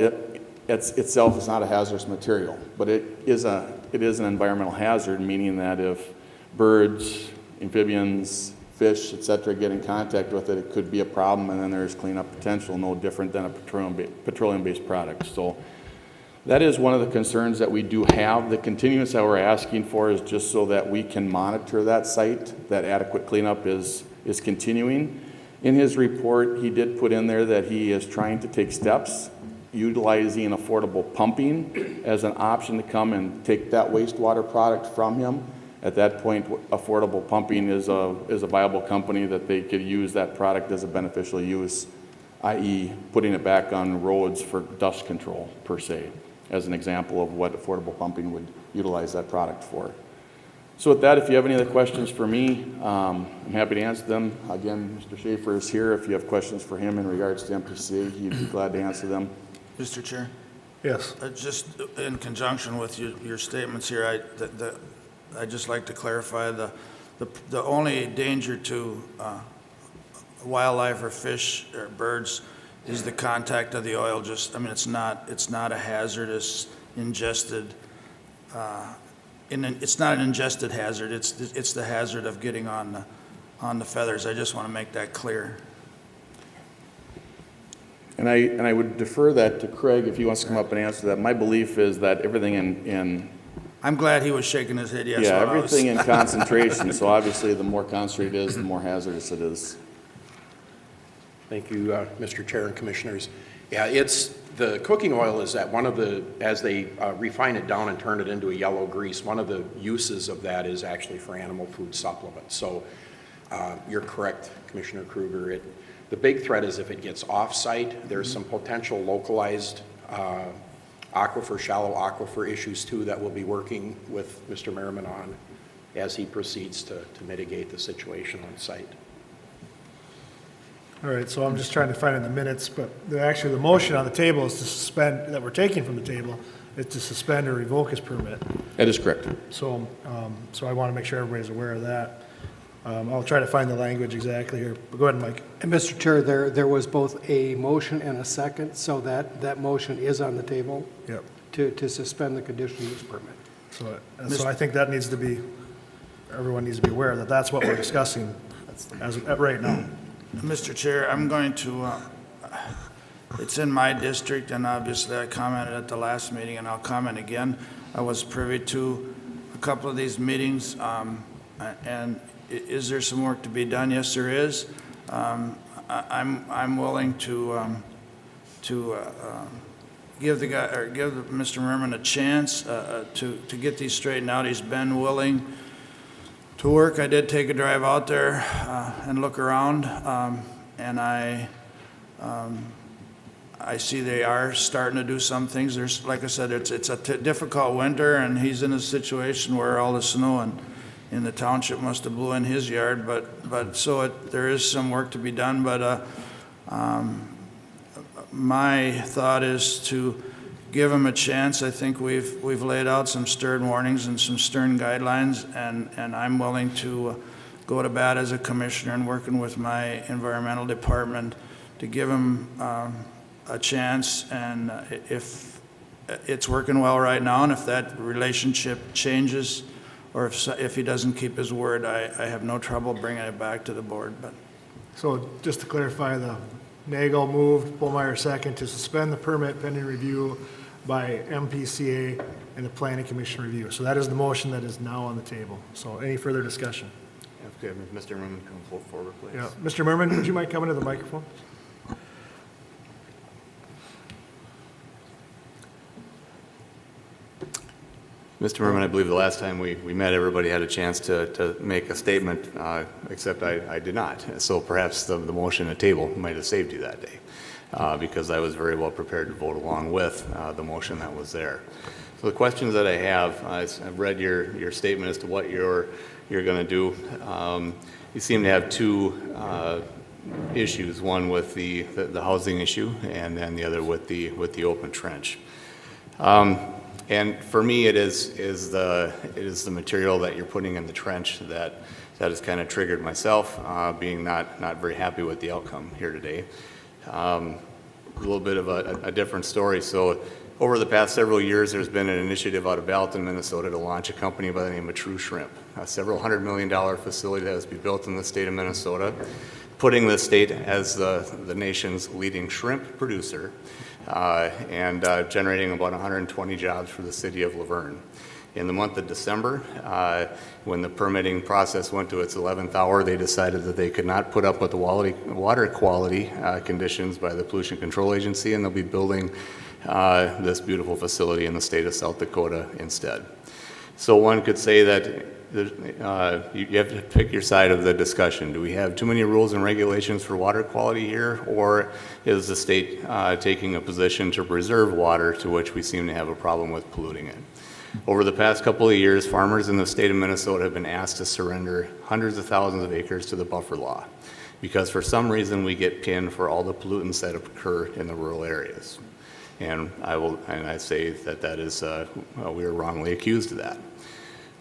itself is not a hazardous material, but it is an environmental hazard, meaning that if birds, amphibians, fish, etc., get in contact with it, it could be a problem, and then there's cleanup potential, no different than a petroleum-based product. So that is one of the concerns that we do have. The continuance that we're asking for is just so that we can monitor that site, that adequate cleanup is continuing. In his report, he did put in there that he is trying to take steps utilizing affordable pumping as an option to come and take that wastewater product from him. At that point, affordable pumping is a viable company that they could use that product as a beneficial use, i.e. putting it back on roads for dust control per se, as an example of what affordable pumping would utilize that product for. So with that, if you have any other questions for me, I'm happy to answer them. Again, Mr. Schaefer is here. If you have questions for him in regards to MPCA, he'd be glad to answer them. Mr. Chair? Yes. Just in conjunction with your statements here, I'd just like to clarify the only danger to wildlife or fish or birds is the contact of the oil. It's not a hazardous ingested. It's not an ingested hazard. It's the hazard of getting on the feathers. I just want to make that clear. And I would defer that to Craig if he wants to come up and answer that. My belief is that everything in I'm glad he was shaking his head yes. Yeah, everything in concentration. So obviously the more concentrated it is, the more hazardous it is. Thank you, Mr. Chair and Commissioners. Yeah, the cooking oil is that one of the, as they refine it down and turn it into a yellow grease, one of the uses of that is actually for animal food supplements. So you're correct, Commissioner Kruger. The big threat is if it gets off-site, there's some potential localized shallow aquifer issues too that we'll be working with Mr. Merriman on as he proceeds to mitigate the situation on site. All right, so I'm just trying to find in the minutes, but actually the motion on the table is to suspend, that we're taking from the table, is to suspend or revoke his permit. That is correct. So, so I want to make sure everybody's aware of that. I'll try to find the language exactly here. But go ahead, Mike. And Mr. Chair, there was both a motion and a second, so that motion is on the table. Yep. To suspend the conditional use permit. So I think that needs to be, everyone needs to be aware that that's what we're discussing as right now. Mr. Chair, I'm going to, it's in my district, and obviously I commented at the last meeting, and I'll comment again. I was privy to a couple of these meetings, and is there some work to be done? Yes, there is. I'm willing to give Mr. Merman a chance to get these straightened out. He's been willing to work. I did take a drive out there and look around, and I see they are starting to do some things. There's, like I said, it's a difficult winter, and he's in a situation where all the snow in the township must have blew in his yard, but so there is some work to be done. But my thought is to give him a chance. I think we've laid out some stern warnings and some stern guidelines, and I'm willing to go to bat as a commissioner and working with my environmental department to give him a chance. And if it's working well right now, and if that relationship changes, or if he doesn't keep his word, I have no trouble bringing it back to the board. But So just to clarify, the Nagel moved, Pullmeyer second, to suspend the permit pending review by MPCA and the Planning Commission review. So that is the motion that is now on the table. So any further discussion? Okay, Mr. Merman, come forward, please. Yeah, Mr. Merman, would you mind coming to the microphone? Mr. Merman, I believe the last time we met, everybody had a chance to make a statement, except I did not. So perhaps the motion at table might have saved you that day, because I was very well prepared to vote along with the motion that was there. So the questions that I have, I've read your statement as to what you're going to do. You seem to have two issues, one with the housing issue, and then the other with the open trench. And for me, it is the material that you're putting in the trench that has kind of triggered myself, being not very happy with the outcome here today. A little bit of a different story. So over the past several years, there's been an initiative out of Balleton, Minnesota, to launch a company by the name of True Shrimp, a several $100 million facility that has to be built in the state of Minnesota, putting the state as the nation's leading shrimp producer, and generating about 120 jobs for the city of Laverne. In the month of December, when the permitting process went to its 11th hour, they decided that they could not put up with the water quality conditions by the Pollution Control Agency, and they'll be building this beautiful facility in the state of South Dakota instead. So one could say that you have to pick your side of the discussion. Do we have too many rules and regulations for water quality here, or is the state taking a position to preserve water, to which we seem to have a problem with polluting it? Over the past couple of years, farmers in the state of Minnesota have been asked to surrender hundreds of thousands of acres to the buffer law, because for some reason we get pinned for all the pollutants that occur in the rural areas. And I say that is, we are wrongly accused of that.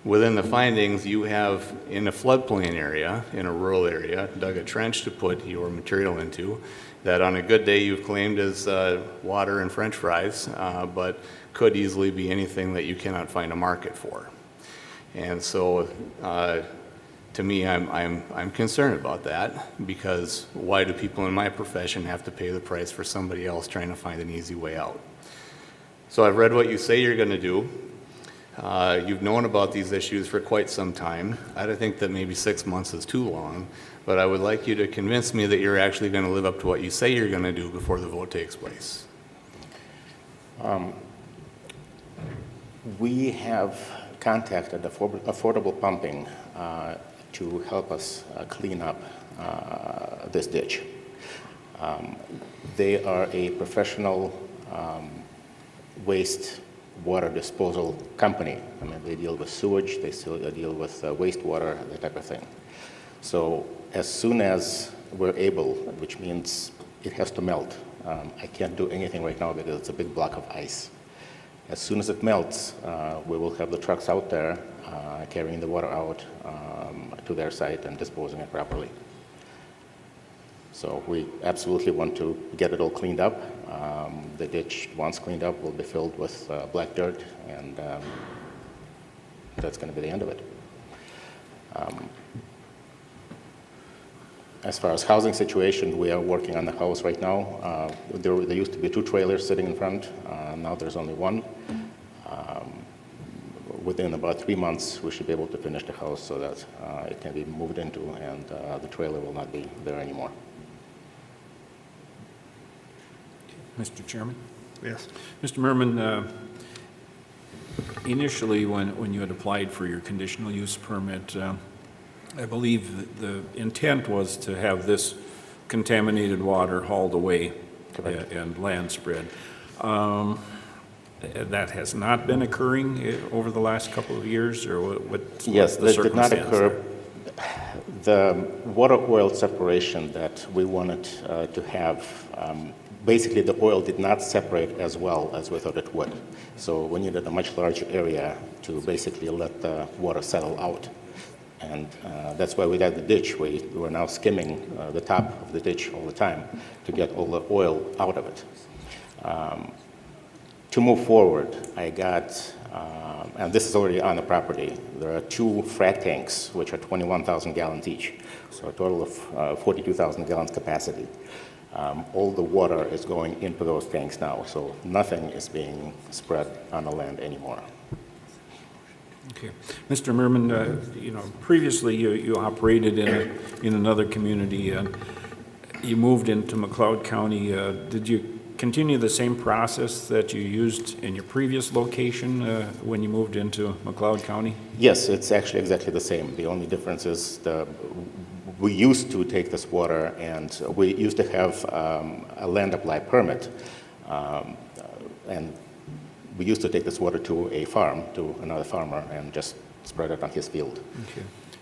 Within the findings, you have, in a floodplain area, in a rural area, dug a trench to put your material into, that on a good day you've claimed as water and French fries, but could easily be anything that you cannot find a market for. And so, to me, I'm concerned about that, because why do people in my profession have to pay the price for somebody else trying to find an easy way out? So I've read what you say you're going to do. You've known about these issues for quite some time. I don't think that maybe 6 months is too long, but I would like you to convince me that you're actually going to live up to what you say you're going to do before the vote takes place. We have contacted Affordable Pumping to help us clean up this ditch. They are a professional waste water disposal company. I mean, they deal with sewage, they still deal with wastewater, that type of thing. So as soon as we're able, which means it has to melt, I can't do anything right now because it's a big block of ice. As soon as it melts, we will have the trucks out there carrying the water out to their site and disposing it properly. So we absolutely want to get it all cleaned up. The ditch, once cleaned up, will be filled with black dirt, and that's going to be the end of it. As far as housing situation, we are working on the house right now. There used to be 2 trailers sitting in front. Now there's only 1. Within about 3 months, we should be able to finish the house so that it can be moved into, and the trailer will not be there anymore. Mr. Chairman? Yes. Mr. Merman, initially when you had applied for your conditional use permit, I believe the intent was to have this contaminated water hauled away and land spread. That has not been occurring over the last couple of years, or what's Yes, the that did not circumstance occur. The water-oil separation that we wanted to have, basically the oil did not separate as well as we thought it would. So we needed a much larger area to basically let the water settle out. And that's why we had the ditch. We were now skimming the top of the ditch all the time to get all the oil out of it. To move forward, I got, and this is already on the property, there are 2 frac tanks, which are 21,000 gallons each, so a total of 42,000 gallons capacity. All the water is going into those tanks now, so nothing is being spread on the land anymore. Okay. Mr. Merman, previously you operated in another community, and you moved into McLeod County. Did you continue the same process that you used in your previous location when you moved into McLeod County? Yes, it's actually exactly the same. The only difference is we used to take this water, and we used to have a land apply permit, and we used to take this water to a farm, to another farmer, and just spread it on his field.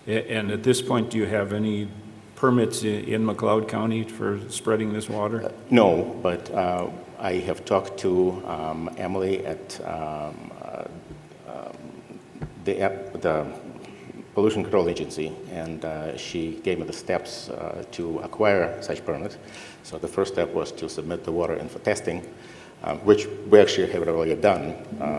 Okay. And at this point, do you have any permits in McLeod County for spreading this water? No, but I have talked to Emily at the Pollution Control Agency, and she gave me the steps to acquire such permit. So the first step was to submit the water in for testing, which we actually have already done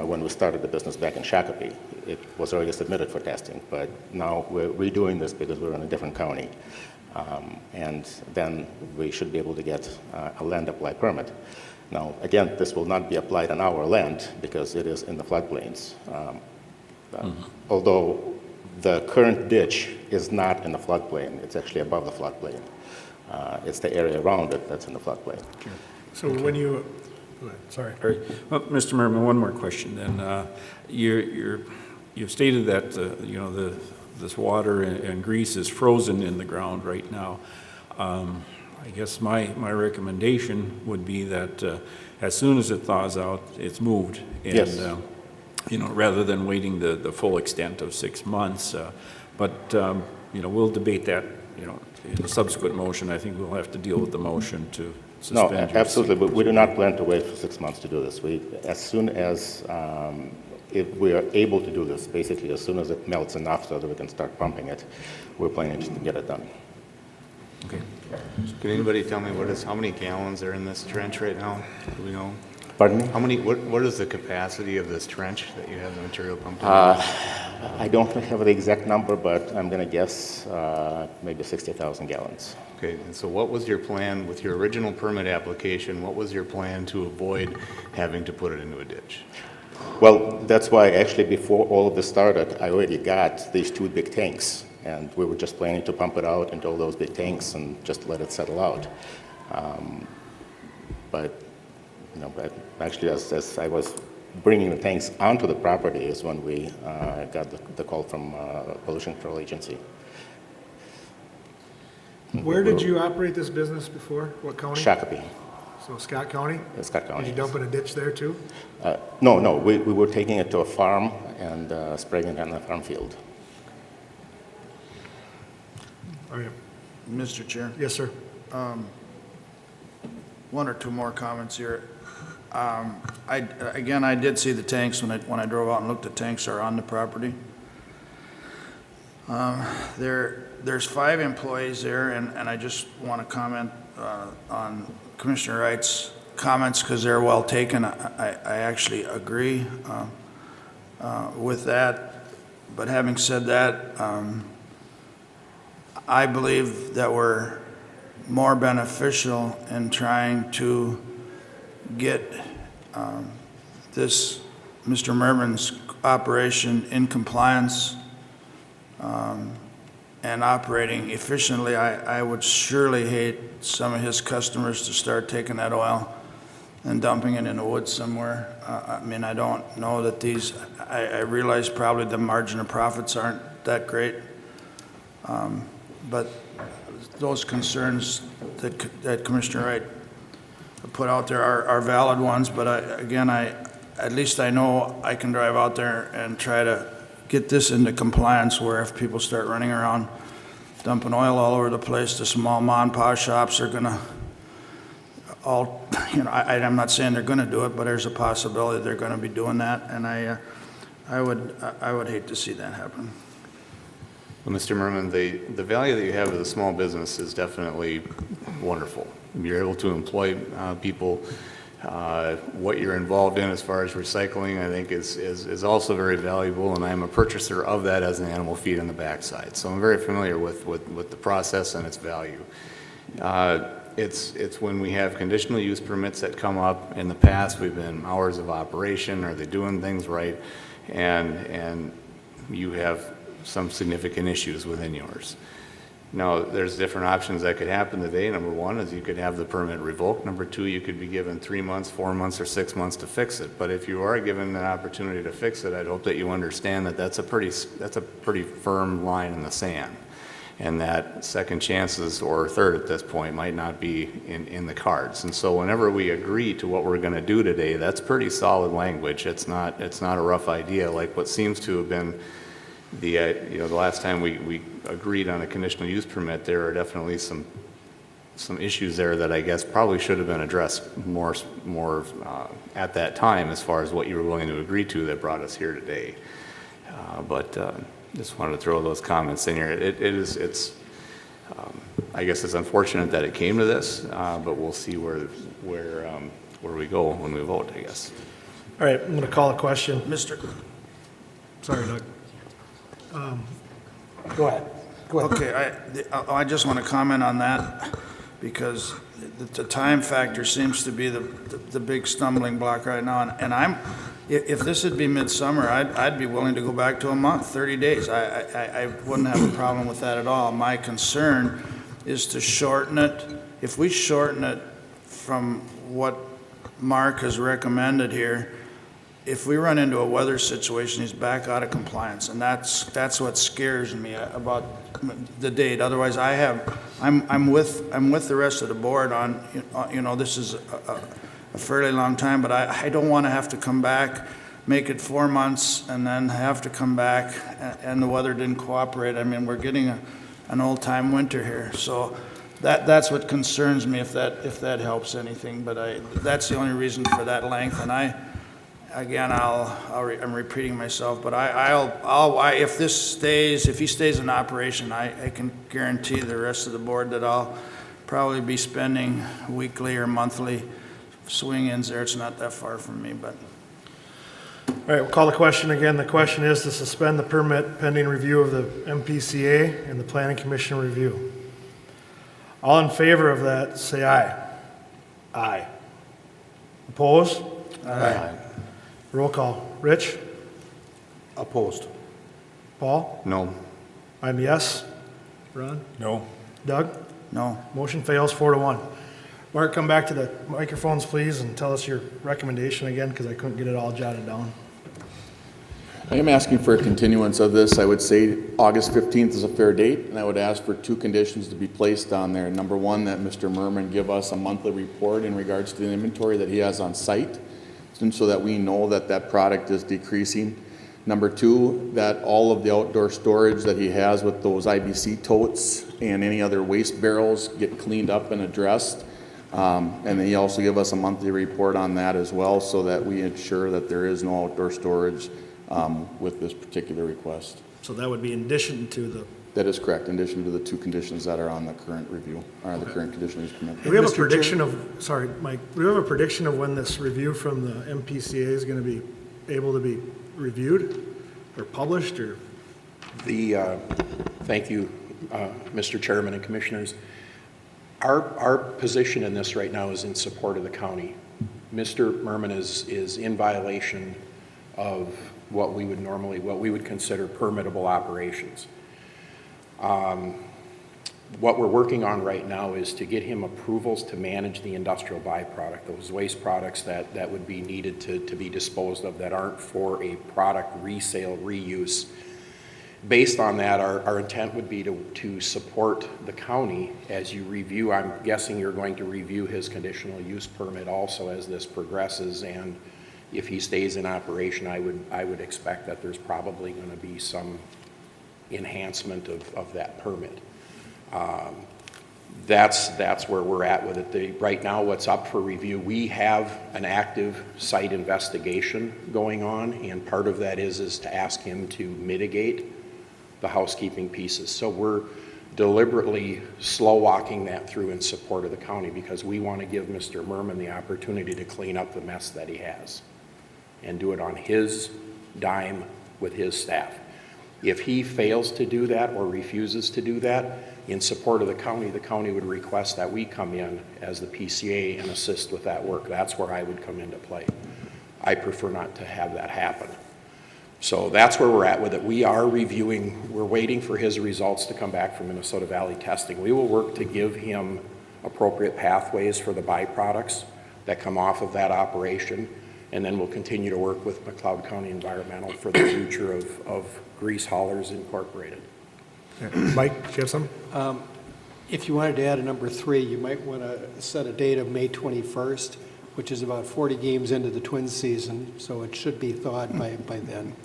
when we started the business back in Shakopee. It was already submitted for testing, but now we're redoing this because we're in a different county. And then we should be able to get a land apply permit. Now, again, this will not be applied on our land because it is in the floodplains. Although the current ditch is not in the floodplain, it's actually above the floodplain. It's the area around it that's in the floodplain. So when you, go ahead, sorry. All right. Well, Mr. Merman, one more question then. You've stated that this water and grease is frozen in the ground right now. I guess my recommendation would be that as soon as it thaws out, it's moved. And, yes. Rather than waiting the full extent of 6 months. But we'll debate that, in a subsequent motion. I think we'll have to deal with the motion to suspend. No, absolutely, but we do not plan to wait for 6 months to do this. As soon as if we are able to do this, basically as soon as it melts enough so that we can start pumping it, we're planning to get it done. Okay. Can anybody tell me how many gallons are in this trench right now? Do we know? Pardon me? What is the capacity of this trench that you have the material pumped in? I don't have the exact number, but I'm going to guess maybe 60,000 gallons. Okay, and so what was your plan with your original permit application? What was your plan to avoid having to put it into a ditch? Well, that's why actually before all of this started, I already got these 2 big tanks, and we were just planning to pump it out into all those big tanks and just let it settle out. But, you know, actually as I was bringing the tanks onto the property is when we got the call from Pollution Control Agency. Where did you operate this business before? What county? Shakopee. So Scott County? Scott County. Did you dump in a ditch there too? No, we were taking it to a farm and spraying it on the farm field. All right. Mr. Chair, Yes, sir. 1 or 2 more comments here. I did see the tanks when I drove out and looked. The tanks are on the property. There's 5 employees there, and I just want to comment on Commissioner Wright's comments because they're well taken. I actually agree with that. But having said that, I believe that we're more beneficial in trying to get this Mr. Merman's operation in compliance and operating efficiently. I would surely hate some of his customers to start taking that oil and dumping it in the woods somewhere. I mean, I don't know that I realize probably the margin of profits aren't that great. But those concerns that Commissioner Wright put out there are valid ones, but at least I know I can drive out there and try to get this into compliance where if people start running around dumping oil all over the place, the small mom and pop shops are gonna I'm not saying they're gonna do it, but there's a possibility they're gonna be doing that, and I would hate to see that happen. Well, Mr. Merman, the value that you have as a small business is definitely wonderful. You're able to employ people. What you're involved in as far as recycling, I think, is also very valuable, and I'm a purchaser of that as an animal feed on the backside. So I'm very familiar with the process and its value. It's when we have conditional use permits that come up. In the past, we've been hours of operation, are they doing things right? And you have some significant issues within yours. Now, there's different options that could happen today. Number 1 is you could have the permit revoked. Number 2, you could be given 3 months, 4 months, or 6 months to fix it. But if you are given an opportunity to fix it, I'd hope that you understand that that's a pretty firm line in the sand, and that second chances or third at this point might not be in the cards. And so whenever we agree to what we're going to do today, that's pretty solid language. It's not a rough idea like what seems to have been the last time we agreed on a conditional use permit. There are definitely some issues there that I guess probably should have been addressed more at that time as far as what you were willing to agree to that brought us here today. But just wanted to throw those comments in here. I guess it's unfortunate that it came to this, but we'll see where we go when we vote, I guess. All right, I'm going to call a question. Sorry, Doug. Go ahead. Okay, I just want to comment on that because the time factor seems to be the big stumbling block right now. And if this would be midsummer, I'd be willing to go back to a month, 30 days. I wouldn't have a problem with that at all. My concern is to shorten it. If we shorten it from what Mark has recommended here, if we run into a weather situation, he's back out of compliance, and that's what scares me about the date. Otherwise, I'm with the rest of the board on, this is a fairly long time, but I don't want to have to come back, make it 4 months, and then have to come back, and the weather didn't cooperate. I mean, we're getting an old-time winter here, so that's what concerns me. If that helps anything, but that's the only reason for that length, and I'm repeating myself, but if he stays in operation, I can guarantee the rest of the board that I'll probably be spending weekly or monthly swing-ins there. It's not that far from me, but. All right, we'll call the question again. The question is to suspend the permit pending review of the MPCA and the Planning Commission review. All in favor of that, say aye. Aye. Opposed? Aye. Roll call. Rich? Opposed. Paul? No. I'm yes. Ron? No. Doug? No. Motion fails 4-1. Mark, come back to the microphones, please, and tell us your recommendation again, because I couldn't get it all jotted down. I am asking for a continuance of this. I would say August 15th is a fair date, and I would ask for 2 conditions to be placed on there. Number 1, that Mr. Merman give us a monthly report in regards to the inventory that he has on site, and so that we know that that product is decreasing. Number 2, that all of the outdoor storage that he has with those IBC totes and any other waste barrels get cleaned up and addressed. And then he also give us a monthly report on that as well, so that we ensure that there is no outdoor storage with this particular request. So that would be in addition to the... That is correct, in addition to the 2 conditions that are on the current review, or the current conditional use permit. Do we have a prediction of, sorry, Mike, do we have a prediction of when this review from the MPCA is going to be able to be reviewed or published, or? Thank you, Mr. Chairman and Commissioners. Our position in this right now is in support of the county. Mr. Merman is in violation of what we would consider permittable operations. What we're working on right now is to get him approvals to manage the industrial byproduct, those waste products that would be needed to be disposed of that aren't for a product resale, reuse. Based on that, our intent would be to support the county as you review. I'm guessing you're going to review his conditional use permit also as this progresses, and if he stays in operation, I would expect that there's probably going to be some enhancement of that permit. That's where we're at with it. Right now, what's up for review, we have an active site investigation going on, and part of that is to ask him to mitigate the housekeeping pieces. So we're deliberately slow walking that through in support of the county, because we want to give Mr. Merman the opportunity to clean up the mess that he has and do it on his dime with his staff. If he fails to do that or refuses to do that, in support of the county would request that we come in as the PCA and assist with that work. That's where I would come into play. I prefer not to have that happen. So that's where we're at with it. We are reviewing, we're waiting for his results to come back from Minnesota Valley Testing. We will work to give him appropriate pathways for the byproducts that come off of that operation, and then we'll continue to work with McLeod County Environmental for the future of Grease Haulers Incorporated. Mike, do you have some? If you wanted to add a number 3, you might want to set a date of May 21st, which is about 40 games into the Twins season, so it should be thawed by then.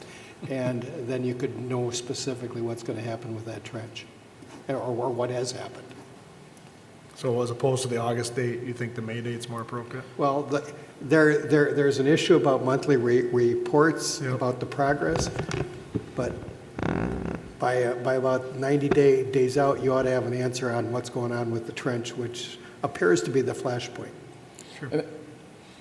And then you could know specifically what's going to happen with that trench, or what has happened. So as opposed to the August date, you think the May date's more appropriate? Well, there's an issue about monthly reports about the progress, but by about 90 days out, you ought to have an answer on what's going on with the trench, which appears to be the flashpoint. Sure.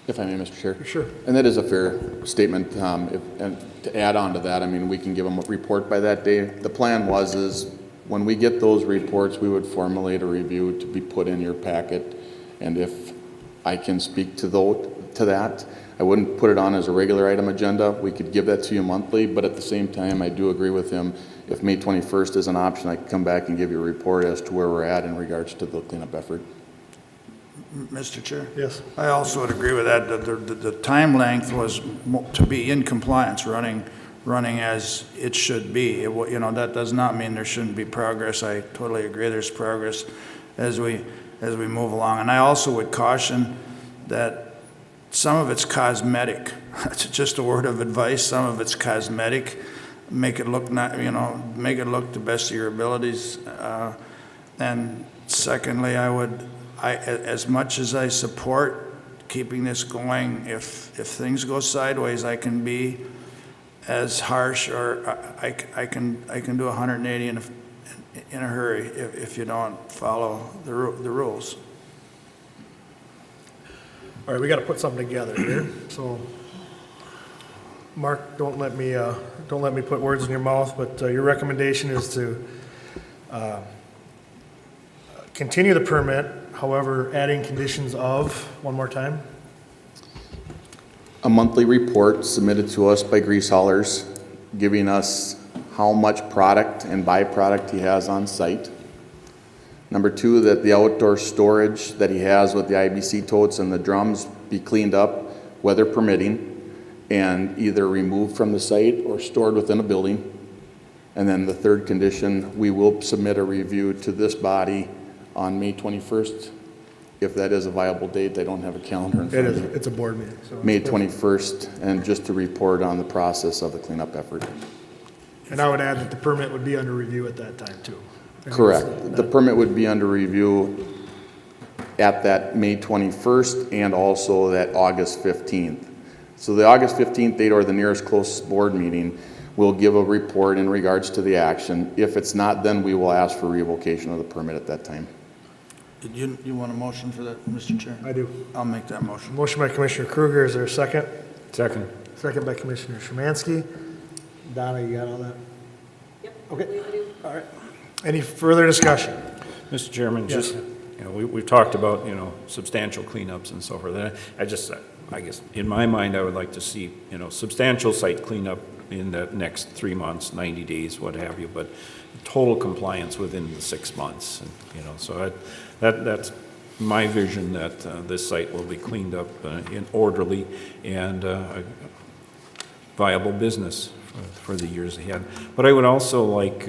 If I may, Mr. Chair. Sure. And that is a fair statement. And to add on to that, I mean, we can give them a report by that day. The plan is when we get those reports, we would formulate a review to be put in your packet. And if I can speak to that, I wouldn't put it on as a regular item agenda. We could give that to you monthly, but at the same time, I do agree with him. If May 21st is an option, I can come back and give you a report as to where we're at in regards to the cleanup effort. Mr. Chair? Yes. I also would agree with that. The time length was to be in compliance, running as it should be. That does not mean there shouldn't be progress. I totally agree there's progress as we move along. And I also would caution that some of it's cosmetic. It's just a word of advice. Some of it's cosmetic. Make it look make it look the best of your abilities. And secondly, as much as I support keeping this going, if things go sideways, I can be as harsh, or I can do 180 in a hurry if you don't follow the rules. All right, we got to put something together here. So, Mark, don't let me put words in your mouth, but your recommendation is to continue the permit, however, adding conditions of, one more time? a monthly report submitted to us by grease haulers, giving us how much product and byproduct he has on site. Number two, that the outdoor storage that he has with the IBC totes and the drums be cleaned up, weather permitting, and either removed from the site or stored within a building. And then the third condition, we will submit a review to this body on May 21st. If that is a viable date, I don't have a calendar in front of me. It's a board meeting. So May 21st, and just to report on the process of the cleanup effort. And I would add that the permit would be under review at that time, too. Correct. The permit would be under review at that May 21st and also that August 15th. So the August 15th date or the nearest closest board meeting will give a report in regards to the action. If it's not, then we will ask for revocation of the permit at that time. Did you want a motion for that, Mr. Chair? I do. I'll make that motion. Motion by Commissioner Kruger, is there a second? Second. Second by Commissioner Szymanski. Donna, you got all that? Yep. Okay, all right. Any further discussion? Mr. Chairman, Yes. just, we've talked about, substantial cleanups and so forth. I guess, in my mind, I would like to see, substantial site cleanup in the next 3 months, 90 days, what have you, but total compliance within the 6 months. And, so that's my vision, that this site will be cleaned up in orderly and a viable business for the years ahead. But I would also like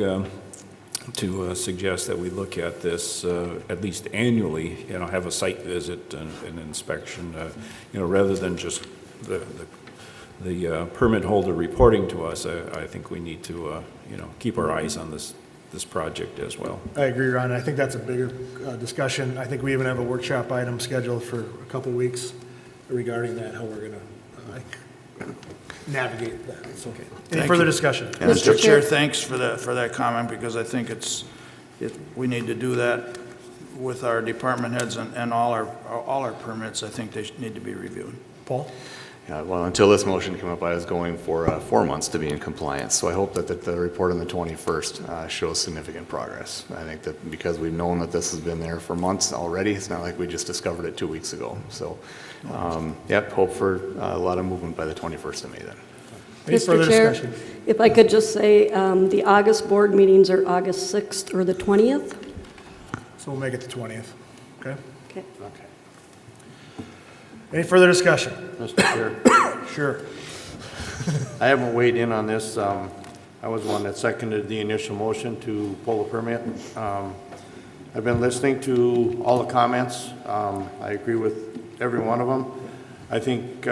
to suggest that we look at this at least annually, have a site visit and an inspection, rather than just the permit holder reporting to us. I think we need to, keep our eyes on this project as well. I agree, Ron. I think that's a bigger discussion. I think we even have a workshop item scheduled for a couple weeks regarding that, how we're going to navigate that. It's okay. Any further discussion? Mr. Chair, thanks for that comment, because I think we need to do that with our department heads and all our permits. I think they need to be reviewed. Paul? Yeah, well, until this motion came up, I was going for 4 months to be in compliance. So I hope that the report on the 21st shows significant progress. I think that because we've known that this has been there for months already, it's not like we just discovered it 2 weeks ago. So, hope for a lot of movement by the 21st of May then. Any further Mr. Chair, discussion? if I could just say, the August board meetings are August 6th or the 20th. So we'll make it the 20th, okay? Okay. Any further discussion? Mr. Chair, Sure. I haven't weighed in on this. I was one that seconded the initial motion to pull the permit. I've been listening to all the comments. I agree with every one of them. I think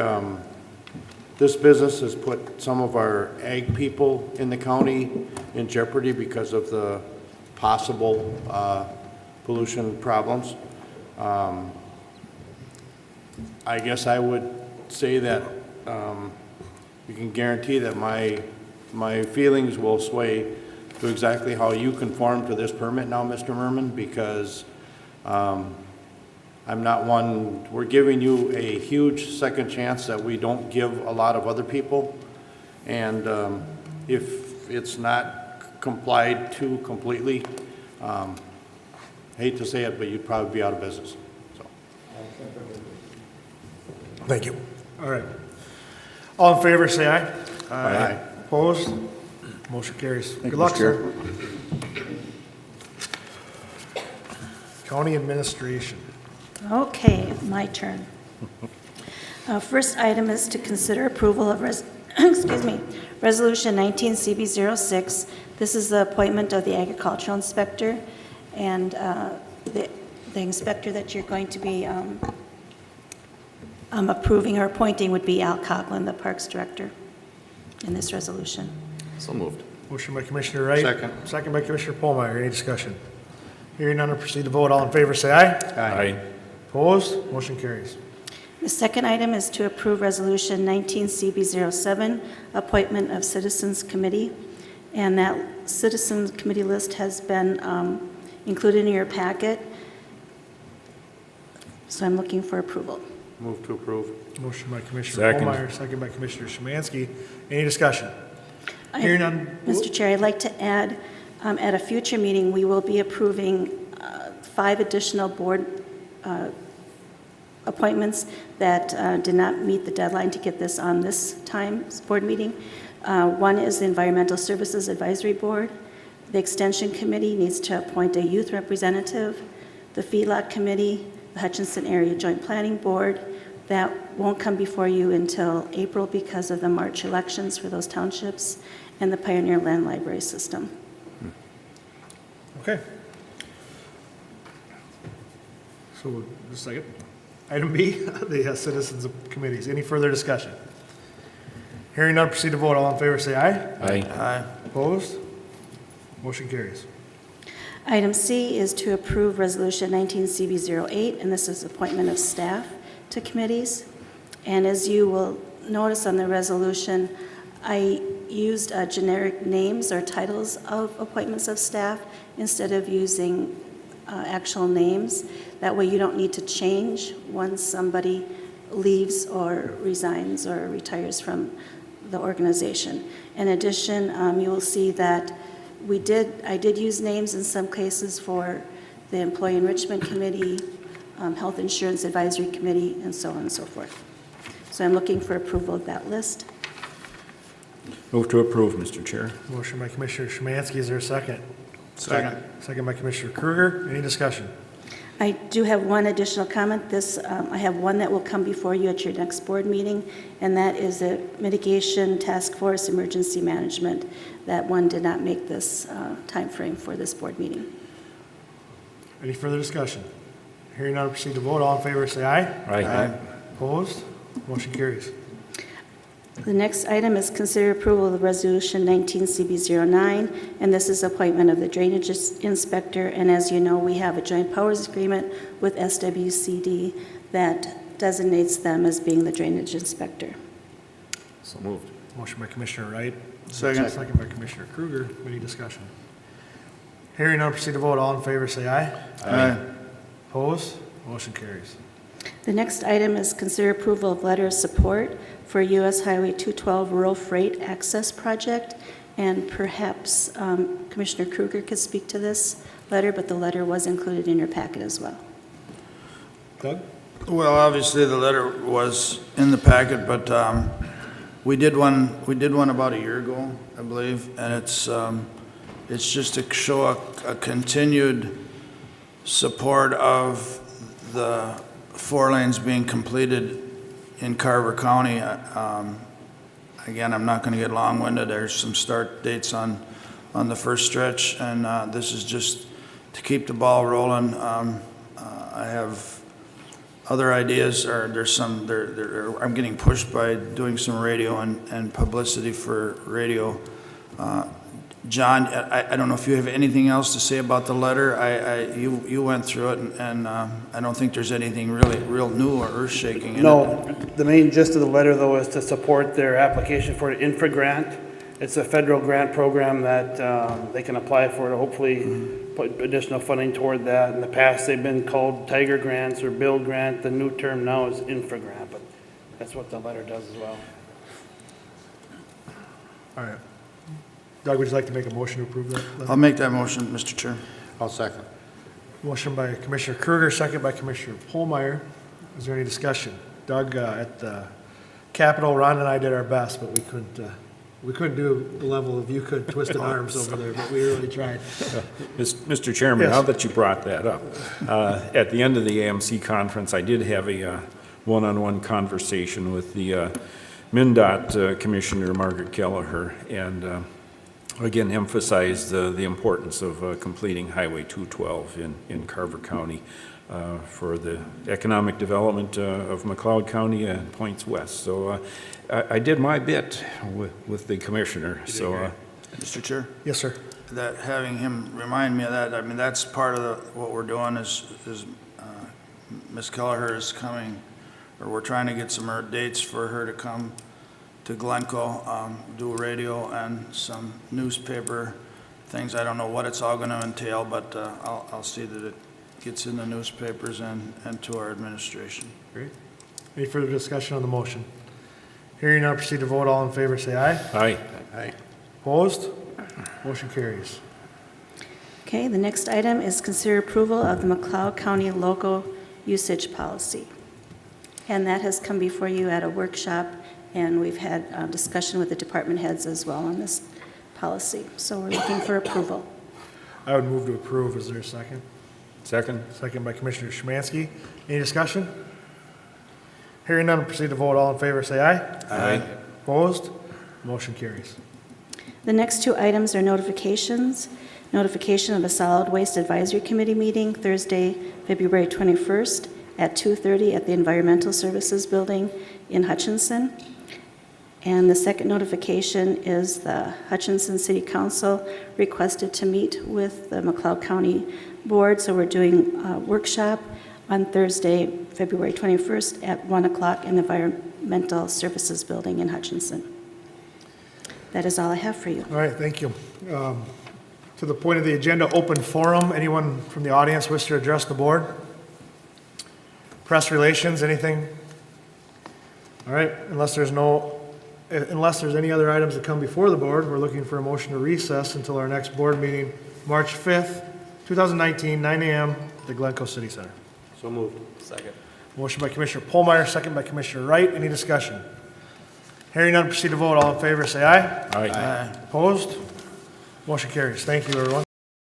this business has put some of our ag people in the county in jeopardy because of the possible pollution problems. I guess I would say that you can guarantee that my feelings will sway to exactly how you conform to this permit now, Mr. Merman, because I'm not one, we're giving you a huge second chance that we don't give a lot of other people. And if it's not complied to completely, hate to say it, but you'd probably be out of business. So. Thank you. All right. All in favor, say aye. Aye. Opposed? Motion carries. Thank Good you, luck, Mr. sir. County administration. Okay, my turn. First item is to consider approval of excuse me, Resolution 19 CB06. This is the appointment of the agricultural inspector, and the inspector that you're going to be approving or appointing would be Al Coughlin, the Parks Director, in this resolution. So moved. Motion by Commissioner Wright. Second. Second by Commissioner Polmeyer. Any discussion? Hearing none, I'll proceed to vote. All in favor, say aye. Aye. Opposed? Motion carries. The second item is to approve Resolution 19 CB07, appointment of Citizens Committee. And that Citizens Committee list has been included in your packet. So I'm looking for approval. Move to approve. Motion by Commissioner Second. Polmeyer, second by Commissioner Szymanski. Any discussion? Hearing none. Mr. Chair, I'd like to add, at a future meeting, we will be approving 5 additional board appointments that did not meet the deadline to get this on this time's board meeting. One is the Environmental Services Advisory Board. The Extension Committee needs to appoint a youth representative. The Feedlot Committee, the Hutchinson Area Joint Planning Board, that won't come before you until April because of the March elections for those townships, and the Pioneer Land Library System. Okay. So, just a second. Item B, the citizens committees. Any further discussion? Hearing none, proceed to vote. All in favor, say aye. Aye. Aye. Opposed? Motion carries. Item C is to approve Resolution 19CB08, and this is appointment of staff to committees. And as you will notice on the resolution, I used generic names or titles of appointments of staff instead of using actual names. That way you don't need to change once somebody leaves or resigns or retires from the organization. In addition, you will see that I did use names in some cases for the Employee Enrichment Committee, Health Insurance Advisory Committee, and so on and so forth. So I'm looking for approval of that list. Move to approve, Mr. Chair. Motion by Commissioner Szymanski. Is there a second? Second. Second by Commissioner Kruger. Any discussion? I do have one additional comment. I have one that will come before you at your next board meeting, and that is a mitigation task force emergency management. That one did not make this time frame for this board meeting. Any further discussion? Hearing none, proceed to vote. All in favor, say aye. Aye. Opposed? Motion carries. The next item is consider approval of the Resolution 19CB09, and this is appointment of the Drainage Inspector. And as you know, we have a joint powers agreement with SWCD that designates them as being the Drainage Inspector. So moved. Motion by Commissioner Wright. Second. Second by Commissioner Kruger. Any discussion? Hearing none, proceed to vote. All in favor, say aye. Aye. Opposed? Motion carries. The next item is consider approval of letter of support for U.S. Highway 212 Rural Freight Access Project. And perhaps Commissioner Kruger could speak to this letter, but the letter was included in your packet as well. Doug? Well, obviously, the letter was in the packet, but we did one about a year ago, I believe, and it's just to show a continued support of the 4 lanes being completed in Carver County. Again, I'm not going to get long-winded. There's some start dates on the first stretch, and this is just to keep the ball rolling. I have other ideas, or there's some. I'm getting pushed by doing some radio and publicity for radio. John, I don't know if you have anything else to say about the letter. You went through it, and I don't think there's anything real new or earth-shaking in it. No, the main gist of the letter, though, is to support their application for an infra grant. It's a federal grant program that they can apply for to hopefully put additional funding toward that. In the past, they've been called Tiger grants or Build grant. The new term now is infra grant, but that's what the letter does as well. All right. Doug, would you like to make a motion to approve that letter? I'll make that motion, Mr. Chair. I'll second. Motion by Commissioner Kruger, second by Commissioner Polmeyer. Is there any discussion? Doug, at the Capitol, Ron and I did our best, but we couldn't do the level of you could twisted arms over there, but we really tried. Mr. Chairman, Yes. now that you brought that up, at the end of the AMC conference, I did have a one-on-one conversation with the MnDOT Commissioner, Margaret Kelleher, and again emphasized the importance of completing Highway 212 in Carver County for the economic development of McLeod County and points west. So I did my bit with the commissioner. So, Mr. Chair? Yes, sir. That having him remind me of that, I mean, that's part of what we're doing is Ms. Kelleher is coming, or we're trying to get some dates for her to come to Glencoe, do radio and some newspaper things. I don't know what it's all going to entail, but I'll see that it gets in the newspapers and to our administration. Great. Any further discussion on the motion? Hearing none, proceed to vote. All in favor, say aye. Aye. Aye. Opposed? Motion carries. Okay, the next item is consider approval of the McLeod County local usage policy. And that has come before you at a workshop, and we've had discussion with the department heads as well on this policy. So we're looking for approval. I would move to approve. Is there a second? Second? Second by Commissioner Szymanski. Any discussion? Hearing none, proceed to vote. All in favor, say aye. Aye. Opposed? Motion carries. The next two items are notifications. Notification of a Solid Waste Advisory Committee meeting Thursday, February 21st at 2:30 at the Environmental Services Building in Hutchinson. And the second notification is the Hutchinson City Council requested to meet with the McLeod County Board, so we're doing a workshop on Thursday, February 21st at 1 o'clock in the Environmental Services Building in Hutchinson. That is all I have for you. All right, thank you. To the point of the agenda, open forum. Anyone from the audience wish to address the board? Press relations, anything? All right, unless there's any other items that come before the board, we're looking for a motion to recess until our next board meeting, March 5th, 2019, 9 a.m. at the Glencoe City Center. So moved. Second. Motion by Commissioner Polmeyer, second by Commissioner Wright. Any discussion? Hearing none, proceed to vote. All in favor, say aye. Aye. Opposed? Motion carries. Thank you, everyone.